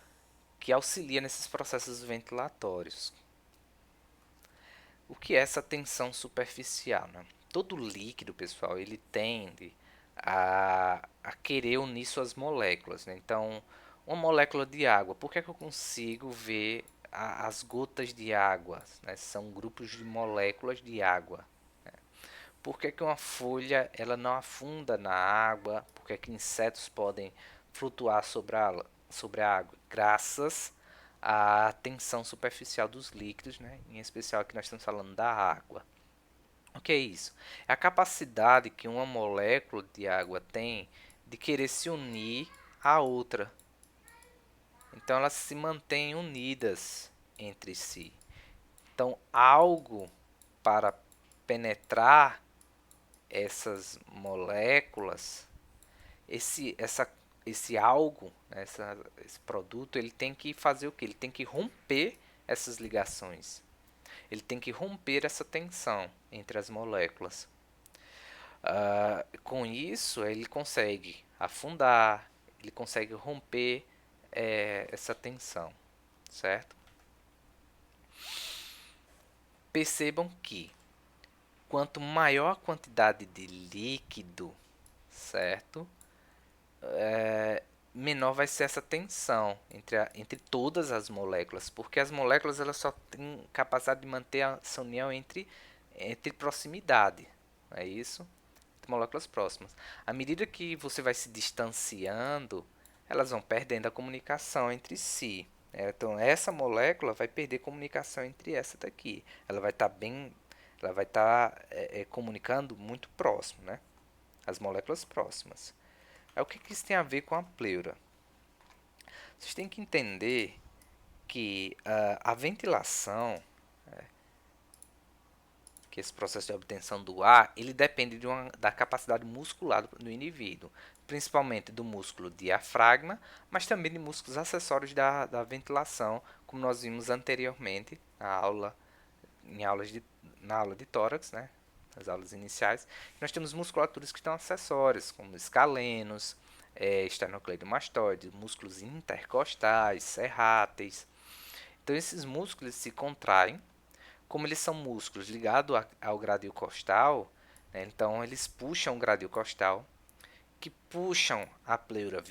que auxilia nesses processos ventilatórios. O que é essa tensão superficial? Né? Todo líquido, pessoal, ele tende a querer unir suas moléculas. Né? Então, uma molécula de água, por que é que eu consigo ver as gotas de água? Né? São grupos de moléculas de água. Né? Por que, que uma folha ela não afunda na água? Por que, que insetos podem flutuar sobre a água? Graças à tensão superficial dos líquidos, né? Em especial aqui nós estamos falando da água. O que é isso? É a capacidade que uma molécula de água tem de querer se unir à outra. Então elas se mantêm unidas entre si. Então algo para penetrar essas moléculas, esse algo, esse produto, ele tem que fazer o que? Ele tem que romper essas ligações. Ele tem que romper essa tensão entre as moléculas. Com isso, ele consegue afundar, ele consegue romper essa tensão, certo? Percebam que quanto maior a quantidade de líquido, certo? Menor vai ser essa tensão entre todas as moléculas, porque as moléculas elas só têm capacidade de manter essa união entre proximidade, não é isso? Moléculas próximas. À medida que você vai se distanciando, elas vão perdendo a comunicação entre si. Né? Então essa molécula vai perder comunicação entre essa daqui. Ela vai estar ela vai estar comunicando muito próximo, né? As moléculas próximas. O que isso tem a ver com a pleura? Vocês têm que entender que a ventilação, que esse processo de obtenção do ar, ele depende da capacidade muscular do indivíduo, principalmente do músculo diafragma, mas também de músculos acessórios da ventilação, como nós vimos anteriormente na aula de tórax, né? Nas aulas iniciais. Nós temos musculaturas que estão acessórias, como escalenos, esternocleidomastoide, músculos intercostais, serráteis. Então esses músculos se contraem, como eles são músculos ligados ao gradil costal, né, então eles puxam o gradil costal, que puxam a pleura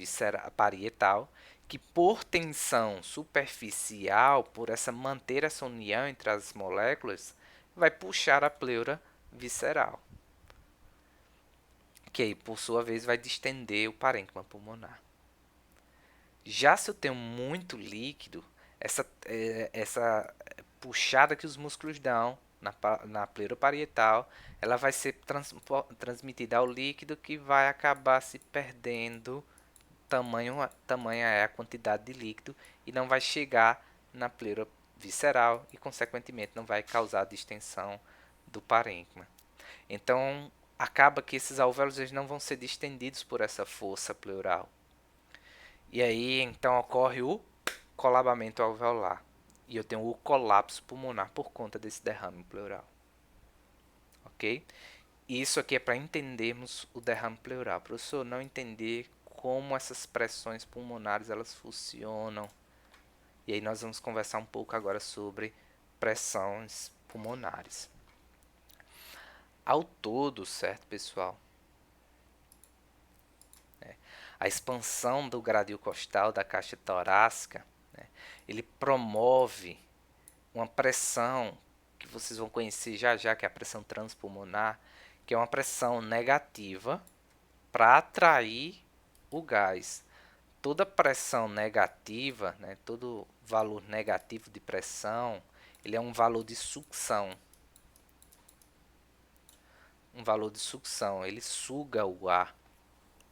parietal, que por tensão superficial, por manter essa união entre as moléculas, vai puxar a pleura visceral. que aí, por sua vez, vai distender o parênquima pulmonar. Já se eu tenho muito líquido, essa puxada que os músculos dão na pleura parietal, ela vai ser transmitida ao líquido, que vai acabar se perdendo. Tamanha é a quantidade de líquido e não vai chegar na pleura visceral e, consequentemente, não vai causar distensão do parênquima. Então, acaba que esses alvéolos eles não vão ser distendidos por essa força pleural. E aí, então, ocorre o colabamento alveolar. E eu tenho o colapso pulmonar por conta desse derrame pleural. Ok? Isso aqui é para entendermos o derrame pleural. Professor, não entender como essas pressões pulmonares elas funcionam. E aí nós vamos conversar um pouco agora sobre pressões pulmonares. Ao todo, certo, pessoal? A expansão do gradil costal da caixa torácica, né, ele promove uma pressão que vocês vão conhecer já já, que é a pressão transpulmonar, que é uma pressão negativa para atrair o gás. Toda pressão negativa, né, todo valor negativo de pressão, ele é um valor de sucção. Um valor de sucção, ele suga o ar,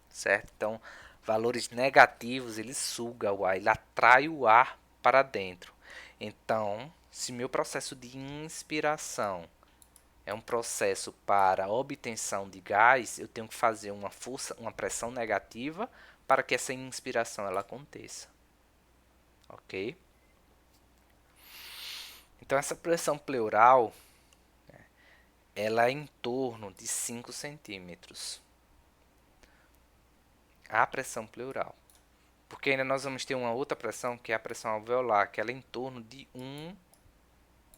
certo? Então, valores negativos, ele suga o ar, ele atrai o ar para dentro. Então, se meu processo de inspiração é um processo para obtenção de gás, eu tenho que fazer uma pressão negativa para que essa inspiração ela aconteça. Ok? Então, essa pressão pleural, ela é em torno de 5 centímetros. A pressão pleural. Porque ainda nós vamos ter uma outra pressão, que é a pressão alveolar, que ela é em torno de 1.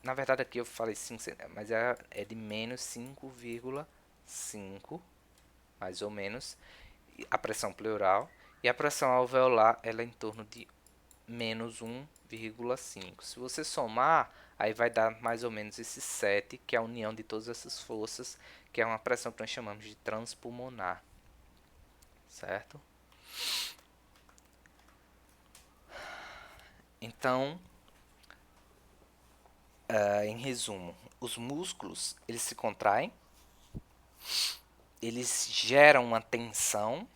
Na verdade, aqui eu falei 5 centímetros, mas é de menos 5,5, mais ou menos, a pressão pleural. E a pressão alveolar, ela é em torno de menos 1,5. Se você somar, aí vai dar mais ou menos esse 7, que é a união de todas essas forças, que é uma pressão que nós chamamos de transpulmonar. Certo? Então, em resumo, os músculos eles se contraem, eles geram uma tensão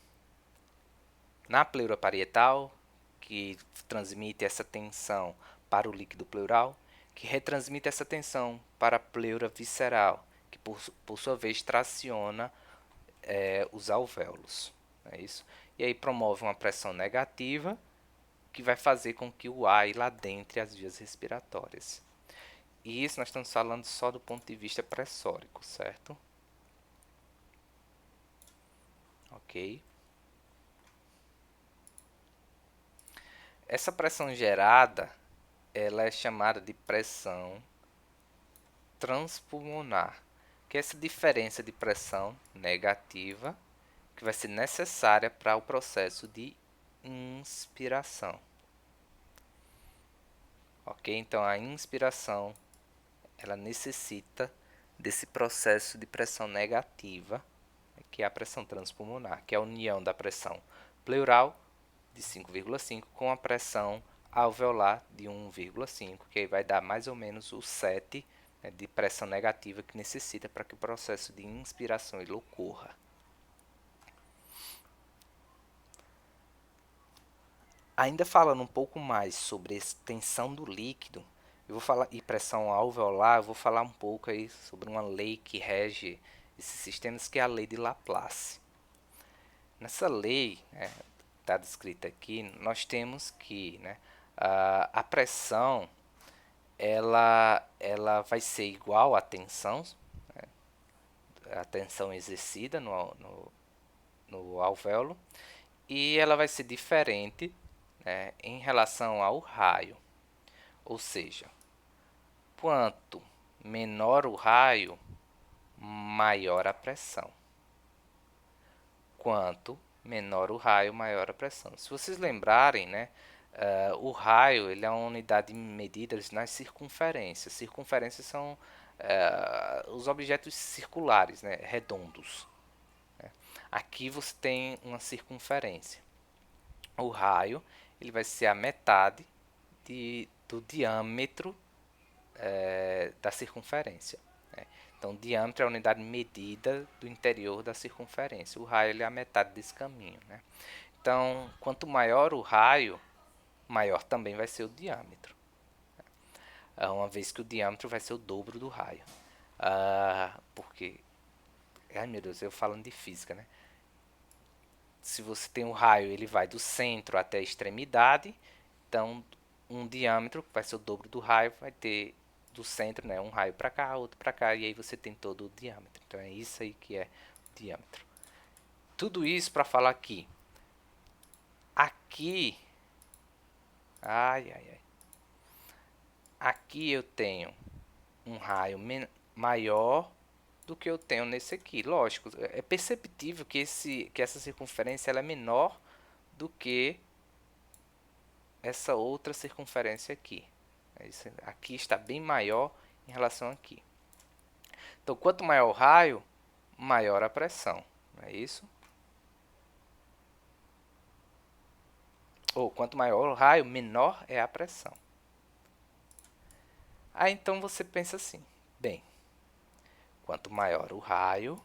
na pleura parietal, que transmite essa tensão para o líquido pleural, que retransmite essa tensão para a pleura visceral, que por sua vez traciona os alvéolos. É isso? E aí promove uma pressão negativa, que vai fazer com que o ar lá dentre as vias respiratórias. E isso nós estamos falando só do ponto de vista pressórico, certo? Ok? Essa pressão gerada, ela é chamada de pressão transpulmonar, que é essa diferença de pressão negativa que vai ser necessária para o processo de inspiração. Ok? Então a inspiração ela necessita desse processo de pressão negativa, que é a pressão transpulmonar, que é a união da pressão pleural de 5,5 com a pressão alveolar de 1,5, que aí vai dar mais ou menos o 7, né, de pressão negativa que necessita para que o processo de inspiração ele ocorra. Ainda falando um pouco mais sobre a extensão do líquido, eu vou falar e pressão alveolar, eu vou falar um pouco aí sobre uma lei que rege esses sistemas, que é a lei de Laplace. Nessa lei, está descrita aqui, nós temos que, né, a pressão ela vai ser igual à tensão, né, a tensão exercida no alvéolo, e ela vai ser diferente, né, em relação ao raio. Ou seja, quanto menor o raio, maior a pressão. Quanto menor o raio, maior a pressão. Se vocês lembrarem, né, o raio ele é uma unidade de medida nas circunferências. Circunferências são os objetos circulares, né, redondos. Né. Aqui você tem uma circunferência. O raio ele vai ser a metade do diâmetro da circunferência, né? Então, o diâmetro é a unidade medida do interior da circunferência. O raio ele é a metade desse caminho, né? Então, quanto maior o raio, maior também vai ser o diâmetro, uma vez que o diâmetro vai ser o dobro do raio. Porque, ai meu Deus, eu falando de física, né? Se você tem um raio, ele vai do centro até a extremidade, então um diâmetro, que vai ser o dobro do raio, vai ter do centro, né, um raio para cá, outro para cá, e aí você tem todo o diâmetro. Então é isso aí que é o diâmetro. Tudo isso para falar que aqui, ai, ai, ai, aqui eu tenho um raio maior do que eu tenho nesse aqui. Lógico, é perceptível que essa circunferência ela é menor do que essa outra circunferência aqui. Aqui está bem maior em relação aqui. Então, quanto maior o raio, maior a pressão. Não é isso? Ou quanto maior o raio, menor é a pressão. Aí então você pensa assim: bem, quanto maior o raio,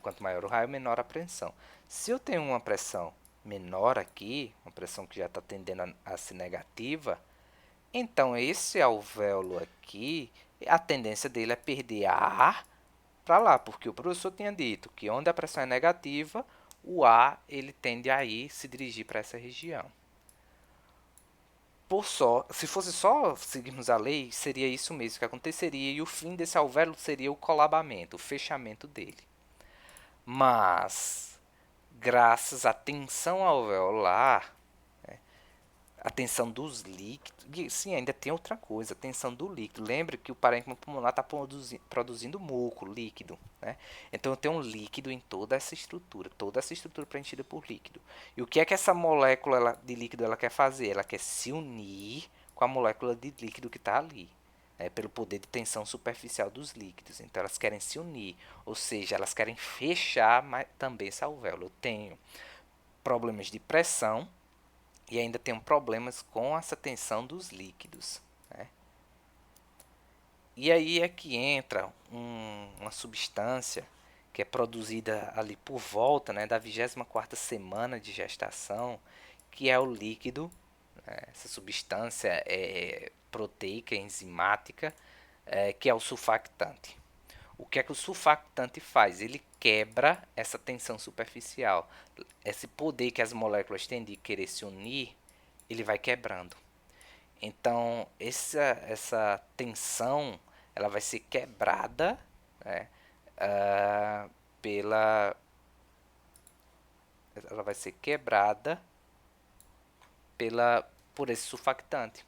quanto maior o raio, menor a pressão. Se eu tenho uma pressão menor aqui, uma pressão que já está tendendo a ser negativa, então esse alvéolo aqui, a tendência dele é perder ar para lá, porque o professor tinha dito que onde a pressão é negativa, o ar ele tende a ir se dirigir para essa região. Se fosse só seguirmos a lei, seria isso mesmo que aconteceria e o fim desse alvéolo seria o colabamento, o fechamento dele. Mas, graças à tensão alveolar, a tensão dos líquidos, e sim, ainda tem outra coisa, a tensão do líquido. Lembra que o parênquima pulmonar está produzindo muco, líquido, né? Então eu tenho um líquido em toda essa estrutura preenchida por líquido. E o que é que essa molécula de líquido ela quer fazer? Ela quer se unir com a molécula de líquido que está ali, né? Pelo poder de tensão superficial dos líquidos. Então elas querem se unir, ou seja, elas querem fechar também esse alvéolo. Eu tenho problemas de pressão e ainda tenho problemas com essa tensão dos líquidos, né? E aí é que entra uma substância que é produzida ali por volta, né, da 24ª semana de gestação, que é o líquido, né? Essa substância é proteica, enzimática, que é o surfactante. O que é que o surfactante faz? Ele quebra essa tensão superficial. Esse poder que as moléculas têm de querer se unir, ele vai quebrando. Então, essa tensão ela vai ser quebrada, né, pela ela vai ser quebrada por esse surfactante.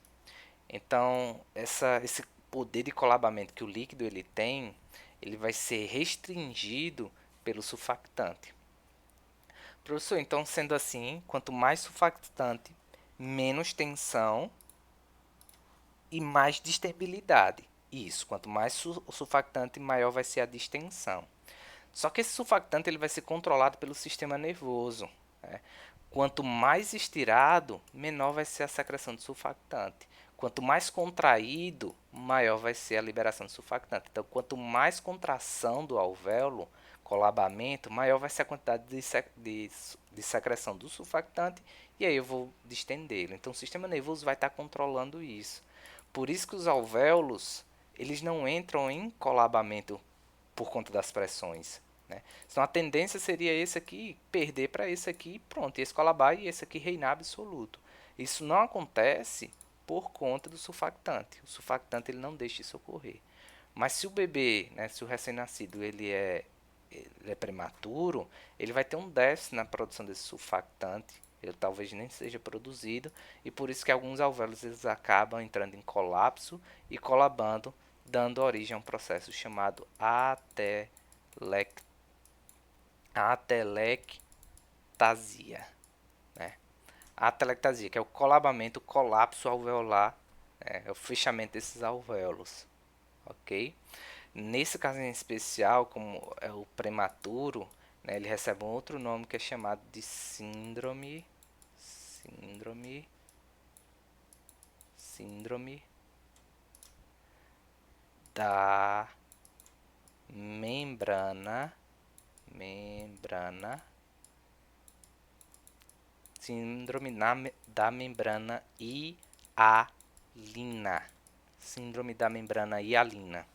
Então, esse poder de colabamento que o líquido ele tem, ele vai ser restringido pelo surfactante. Professor, então sendo assim, quanto mais surfactante, menos tensão e mais distabilidade. Isso, quanto mais surfactante, maior vai ser a distensão. Só que esse surfactante ele vai ser controlado pelo sistema nervoso, né? Quanto mais estirado, menor vai ser a secreção de surfactante. Quanto mais contraído, maior vai ser a liberação de surfactante. Então, quanto mais contração do alvéolo, colabamento, maior vai ser a quantidade de secreção do surfactante e aí eu vou distendê-lo. Então, o sistema nervoso vai estar controlando isso. Por isso que os alvéolos eles não entram em colabamento por conta das pressões, né? Então a tendência seria esse aqui perder para esse aqui, pronto, esse colabar e esse aqui reinar absoluto. Isso não acontece por conta do surfactante. O surfactante ele não deixa isso ocorrer. Mas se o bebê, né, se o recém-nascido ele é prematuro, ele vai ter um déficit na produção desse surfactante. Ele talvez nem seja produzido e por isso que alguns alvéolos eles acabam entrando em colapso e colabando, dando origem a um processo chamado atelectasia, né? Atelectasia, que é o colabamento, o colapso alveolar, né? É o fechamento desses alvéolos, ok? Nesse caso em especial, como é o prematuro, né, ele recebe um outro nome que é chamado de síndrome, síndrome da membrana, síndrome da membrana hialina, síndrome da membrana hialina,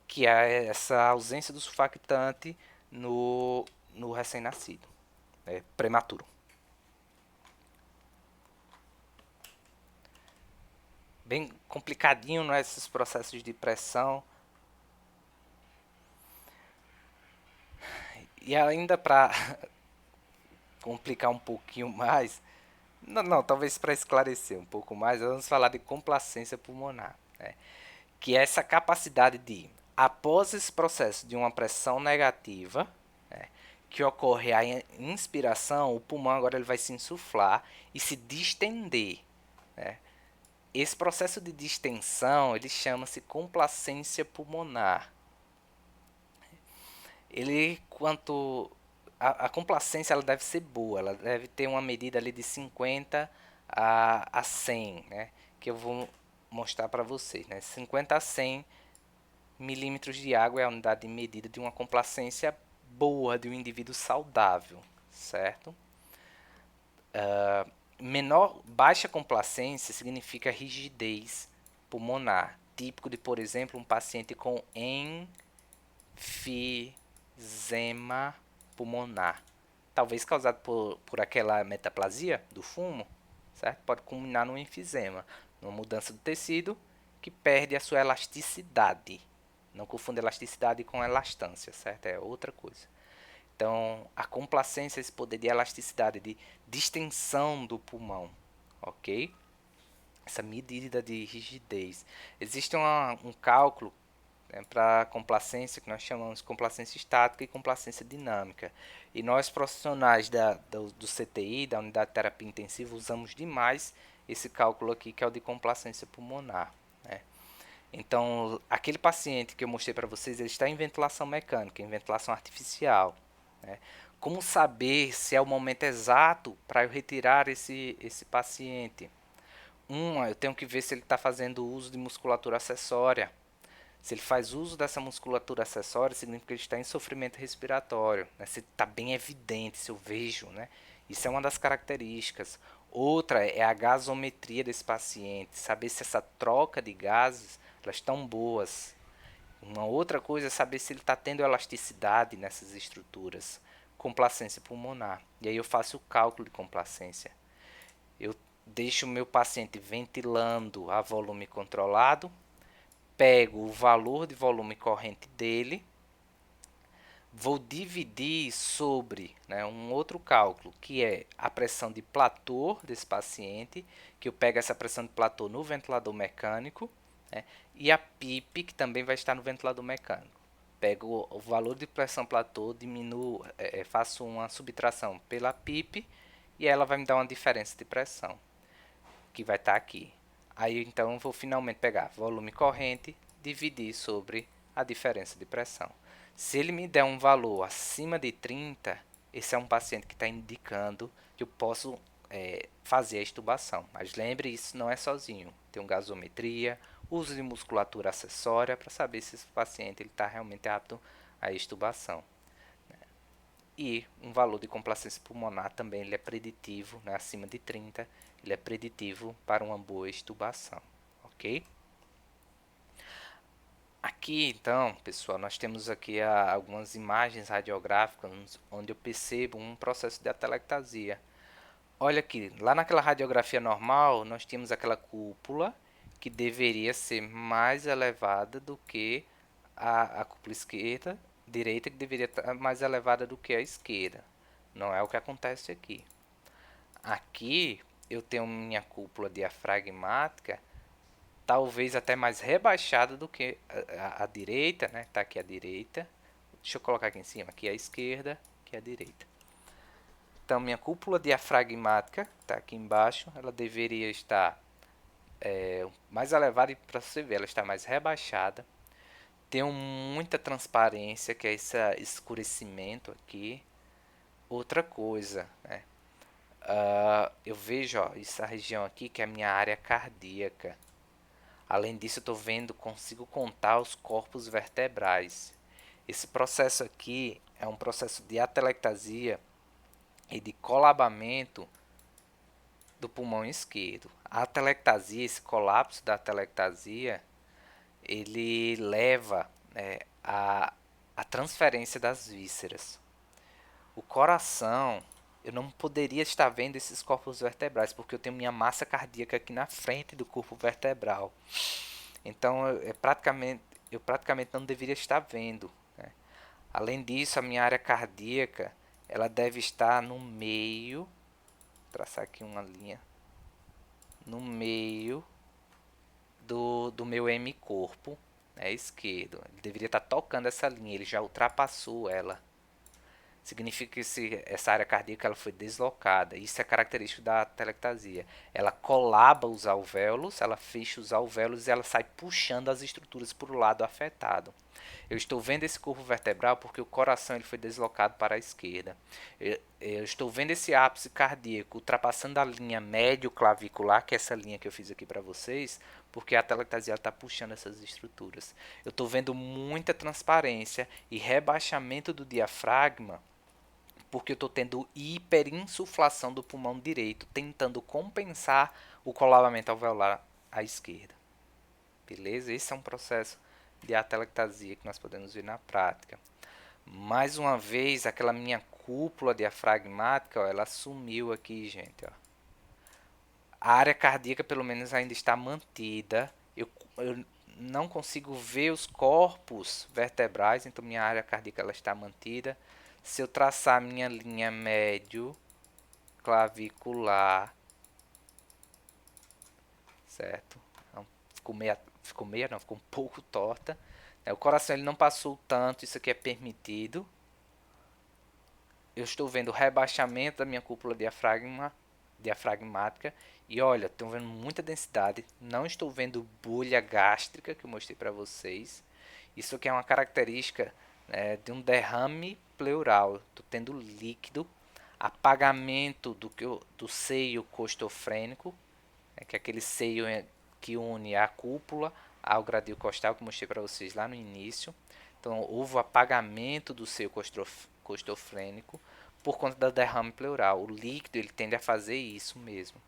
que é essa ausência do surfactante no recém-nascido, prematuro. Bem complicadinho, não é, esses processos de pressão. E ainda para complicar um pouquinho mais, não, talvez para esclarecer um pouco mais, vamos falar de complacência pulmonar, né? Que é essa capacidade de, após esse processo de uma pressão negativa, né, que ocorre a inspiração, o pulmão agora ele vai se insuflar e se distender, né? Esse processo de distensão ele chama-se complacência pulmonar. Ele, quanto a complacência, ela deve ser boa, ela deve ter uma medida ali de 50 a 100, né? Que eu vou mostrar para vocês, né? 50 a 100 milímetros de água é a unidade de medida de uma complacência boa de um indivíduo saudável, certo? Baixa complacência significa rigidez pulmonar, típico de, por exemplo, um paciente com enfisema pulmonar, talvez causado por aquela metaplasia do fumo, certo? Pode culminar no enfisema, numa mudança do tecido que perde a sua elasticidade. Não confunda elasticidade com elastância, certo? É outra coisa. Então, a complacência é esse poder de elasticidade, de distensão do pulmão, ok? Essa medida de rigidez. Existe um cálculo, né, para complacência que nós chamamos de complacência estática e complacência dinâmica. E nós profissionais do CTI, da unidade de terapia intensiva, usamos demais esse cálculo aqui, que é o de complacência pulmonar, né? Então, aquele paciente que eu mostrei para vocês, ele está em ventilação mecânica, em ventilação artificial, né? Como saber se é o momento exato para eu retirar esse paciente? Eu tenho que ver se ele está fazendo uso de musculatura acessória. Se ele faz uso dessa musculatura acessória, significa que ele está em sofrimento respiratório, né? Se está bem evidente, se eu vejo, né? Isso é uma das características. Outra é a gasometria desse paciente, saber se essa troca de gases elas estão boas. Uma outra coisa é saber se ele está tendo elasticidade nessas estruturas. Complacência pulmonar. E aí eu faço o cálculo de complacência. Eu deixo o meu paciente ventilando a volume controlado, pego o valor de volume corrente dele, vou dividir sobre, né, um outro cálculo, que é a pressão de platô desse paciente, que eu pego essa pressão de platô no ventilador mecânico, né, e a PIP, que também vai estar no ventilador mecânico. Pego o valor de pressão platô, diminuo, faço uma subtração pela PIP, e ela vai me dar uma diferença de pressão, que vai estar aqui. Aí então eu vou finalmente pegar volume corrente, dividir sobre a diferença de pressão. Se ele me der um valor acima de 30, esse é um paciente que está indicando que eu posso fazer a extubação. Mas lembre, isso não é sozinho. Tem gasometria, uso de musculatura acessória para saber se esse paciente está realmente apto à extubação. E um valor de complacência pulmonar também ele é preditivo, né, acima de 30, ele é preditivo para uma boa extubação, ok? Aqui então, pessoal, nós temos aqui algumas imagens radiográficas onde eu percebo um processo de atelectasia. Olha aqui, lá naquela radiografia normal, nós tínhamos aquela cúpula que deveria ser mais elevada do que a cúpula direita que deveria estar mais elevada do que a esquerda. Não é o que acontece aqui. Aqui eu tenho minha cúpula diafragmática talvez até mais rebaixada do que a direita, né? Tá aqui a direita. Deixa eu colocar aqui em cima, aqui a esquerda, aqui a direita. Então minha cúpula diafragmática, está aqui embaixo, ela deveria estar mais elevada e para você ver, ela está mais rebaixada. tenho muita transparência, que é esse escurecimento aqui. Outra coisa, né? Eu vejo, ó, essa região aqui que é a minha área cardíaca. Além disso, eu estou vendo, consigo contar os corpos vertebrais. Esse processo aqui é um processo de atelectasia e de colabamento do pulmão esquerdo. A atelectasia, esse colapso da atelectasia, ele leva, né, a transferência das vísceras. O coração, eu não poderia estar vendo esses corpos vertebrais, porque eu tenho minha massa cardíaca aqui na frente do corpo vertebral. Então, eu praticamente não deveria estar vendo, né? Além disso, a minha área cardíaca, ela deve estar no meio, vou traçar aqui uma linha, no meio do meu hemicorpo, né, esquerdo. Ele deveria estar tocando essa linha, ele já ultrapassou ela. Significa que essa área cardíaca ela foi deslocada. Isso é característico da telectasia. Ela colaba os alvéolos, ela fecha os alvéolos e ela sai puxando as estruturas para o lado afetado. Eu estou vendo esse corpo vertebral porque o coração ele foi deslocado para a esquerda. Eu estou vendo esse ápice cardíaco ultrapassando a linha médio-clavicular, que é essa linha que eu fiz aqui para vocês, porque a telectasia está puxando essas estruturas. Eu estou vendo muita transparência e rebaixamento do diafragma, porque eu estou tendo hiperinsuflação do pulmão direito, tentando compensar o colabamento alveolar à esquerda. Beleza? Esse é um processo de atelectasia que nós podemos ver na prática. Mais uma vez, aquela minha cúpula diafragmática, ó, ela sumiu aqui, gente. Ó. A área cardíaca, pelo menos, ainda está mantida. Eu não consigo ver os corpos vertebrais, então minha área cardíaca ela está mantida. Se eu traçar minha linha médio clavicular, certo? Então, ficou um pouco torta. O coração ele não passou tanto, isso aqui é permitido. Eu estou vendo o rebaixamento da minha cúpula diafragmática e olha, estou vendo muita densidade. Não estou vendo bolha gástrica que eu mostrei para vocês. Isso aqui é uma característica, né, de um derrame pleural. Estou tendo líquido, apagamento do seio costofrênico, né, que é aquele seio que une a cúpula ao gradil costal que eu mostrei para vocês lá no início. Então houve o apagamento do seio costofrênico por conta da derrame pleural. O líquido ele tende a fazer isso mesmo.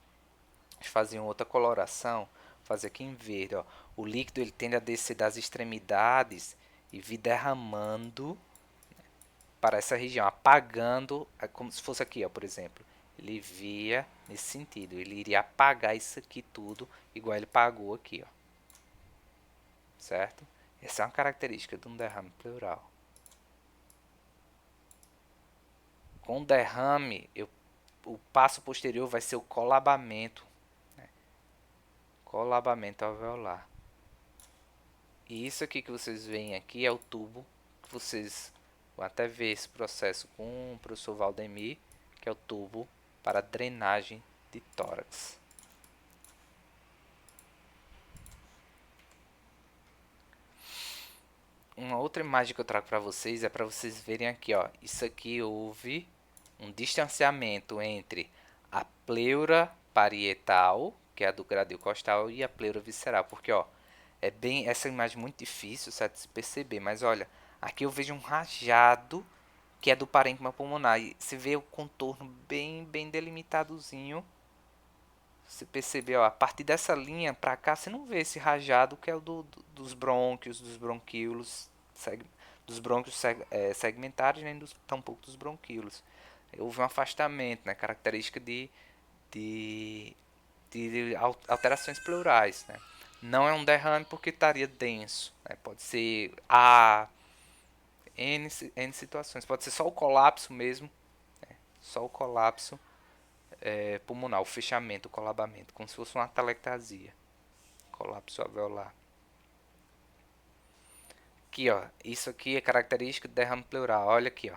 Deixa eu fazer outra coloração, vou fazer aqui em verde. Ó. O líquido ele tende a descer das extremidades e vir derramando para essa região, apagando, como se fosse aqui, ó, por exemplo. Ele via nesse sentido, ele iria apagar isso aqui tudo, igual ele pagou aqui, ó. Certo? Essa é uma característica de um derrame pleural. Com derrame, o passo posterior vai ser o colabamento, né? Colabamento alveolar. E isso aqui que vocês veem aqui é o tubo que vocês vão até ver esse processo com o professor Valdemir, que é o tubo para drenagem de tórax. Uma outra imagem que eu trago para vocês é para vocês verem aqui, ó. Isso aqui houve um distanciamento entre a pleura parietal, que é a do gradil costal, e a pleura visceral, porque ó, é bem essa imagem é muito difícil, certo, de se perceber, mas olha, aqui eu vejo um rajado que é do parênquima pulmonar, e você vê o contorno bem delimitadozinho. Você percebeu, ó, a partir dessa linha para cá, você não vê esse rajado que é o dos brônquios, dos bronquíolos, dos brônquios segmentares, nem tampouco dos bronquíolos. Houve um afastamento, né, característica de, de alterações pleurais, né? Não é um derrame porque estaria denso, né? Pode ser N situações, pode ser só o colapso mesmo, né? Só o colapso pulmonar, o fechamento, o colabamento, como se fosse uma atelectasia, colapso alveolar. Aqui, ó, isso aqui é característica do derrame pleural. Olha aqui, ó,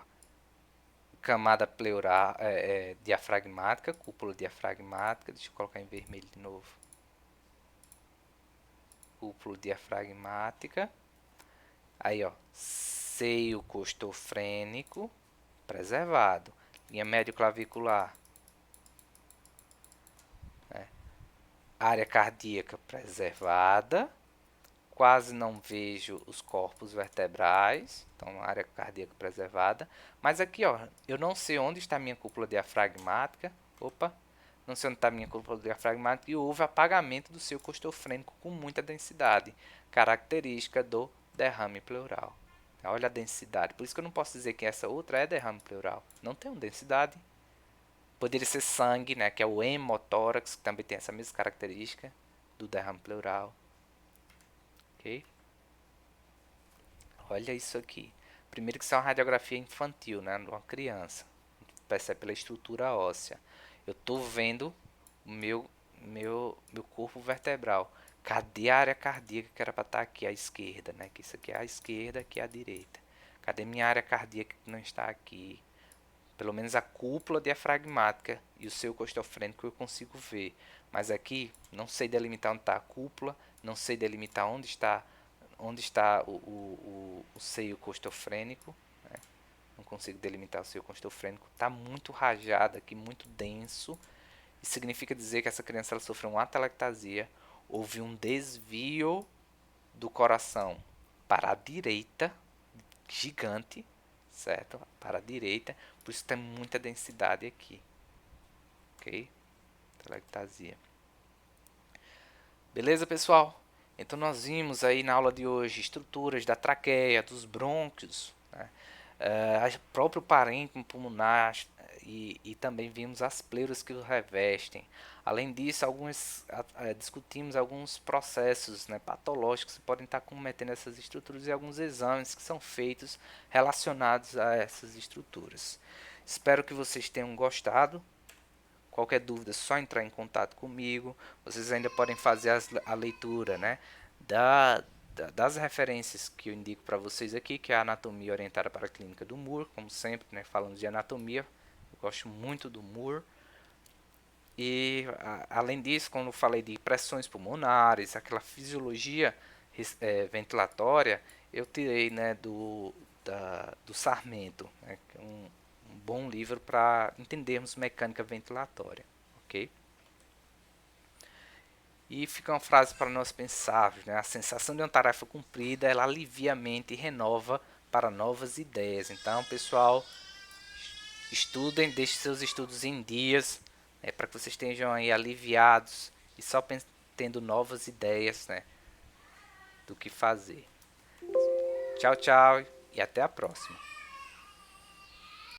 camada pleural, diafragmática, cúpula diafragmática. Deixa eu colocar em vermelho de novo. Cúpula diafragmática. Aí, ó, seio costofrênico preservado. Linha médio clavicular, área cardíaca preservada. Quase não vejo os corpos vertebrais, então área cardíaca preservada. Mas aqui, ó, eu não sei onde está a minha cúpula diafragmática. Opa, não sei onde está a minha cúpula diafragmática e houve apagamento do seu costofrênico com muita densidade, característica do derrame pleural. Olha a densidade, por isso que eu não posso dizer que essa outra é derrame pleural. Não tem uma densidade. Poderia ser sangue, né, que é o hemotórax, que também tem essa mesma característica do derrame pleural. Ok? Olha isso aqui. Primeiro que isso é uma radiografia infantil, né, de uma criança. Percebe pela estrutura óssea. Eu estou vendo o meu corpo vertebral. Cadê a área cardíaca que era para estar aqui à esquerda, né? Que isso aqui é a esquerda, aqui é a direita. Cadê minha área cardíaca que não está aqui? Pelo menos a cúpula diafragmática e o seu costofrênico eu consigo ver. Mas aqui não sei delimitar onde está a cúpula, não sei delimitar onde está o seio costofrênico. Né? Não consigo delimitar o seio costofrênico. Está muito rajado aqui, muito denso. Isso significa dizer que essa criança ela sofreu uma atelectasia. Houve um desvio do coração para a direita, gigante, certo? Para a direita, por isso tem muita densidade aqui, ok? Atelectasia. Beleza, pessoal? Então nós vimos aí na aula de hoje estruturas da traqueia, dos brônquios, né? Próprio parênquima pulmonar e também vimos as pleuras que o revestem. Além disso, discutimos alguns processos, né, patológicos que podem estar cometendo essas estruturas e alguns exames que são feitos relacionados a essas estruturas. Espero que vocês tenham gostado. Qualquer dúvida é só entrar em contato comigo. Vocês ainda podem fazer a leitura, né, das referências que eu indico para vocês aqui, que é a anatomia orientada para a clínica do Moore, como sempre, né, falando de anatomia. Eu gosto muito do Moore. E além disso, quando eu falei de pressões pulmonares, aquela fisiologia ventilatória, eu tirei, né, do Sarmento, né, que é um bom livro para entendermos mecânica ventilatória, ok? E fica uma frase para nós pensarmos, né? A sensação de uma tarefa cumprida, ela alivia a mente e renova para novas ideias. Então, pessoal, estudem, deixem seus estudos em dias, né, para que vocês estejam aí aliviados e só tendo novas ideias, né, do que fazer. Tchau, tchau e até a próxima.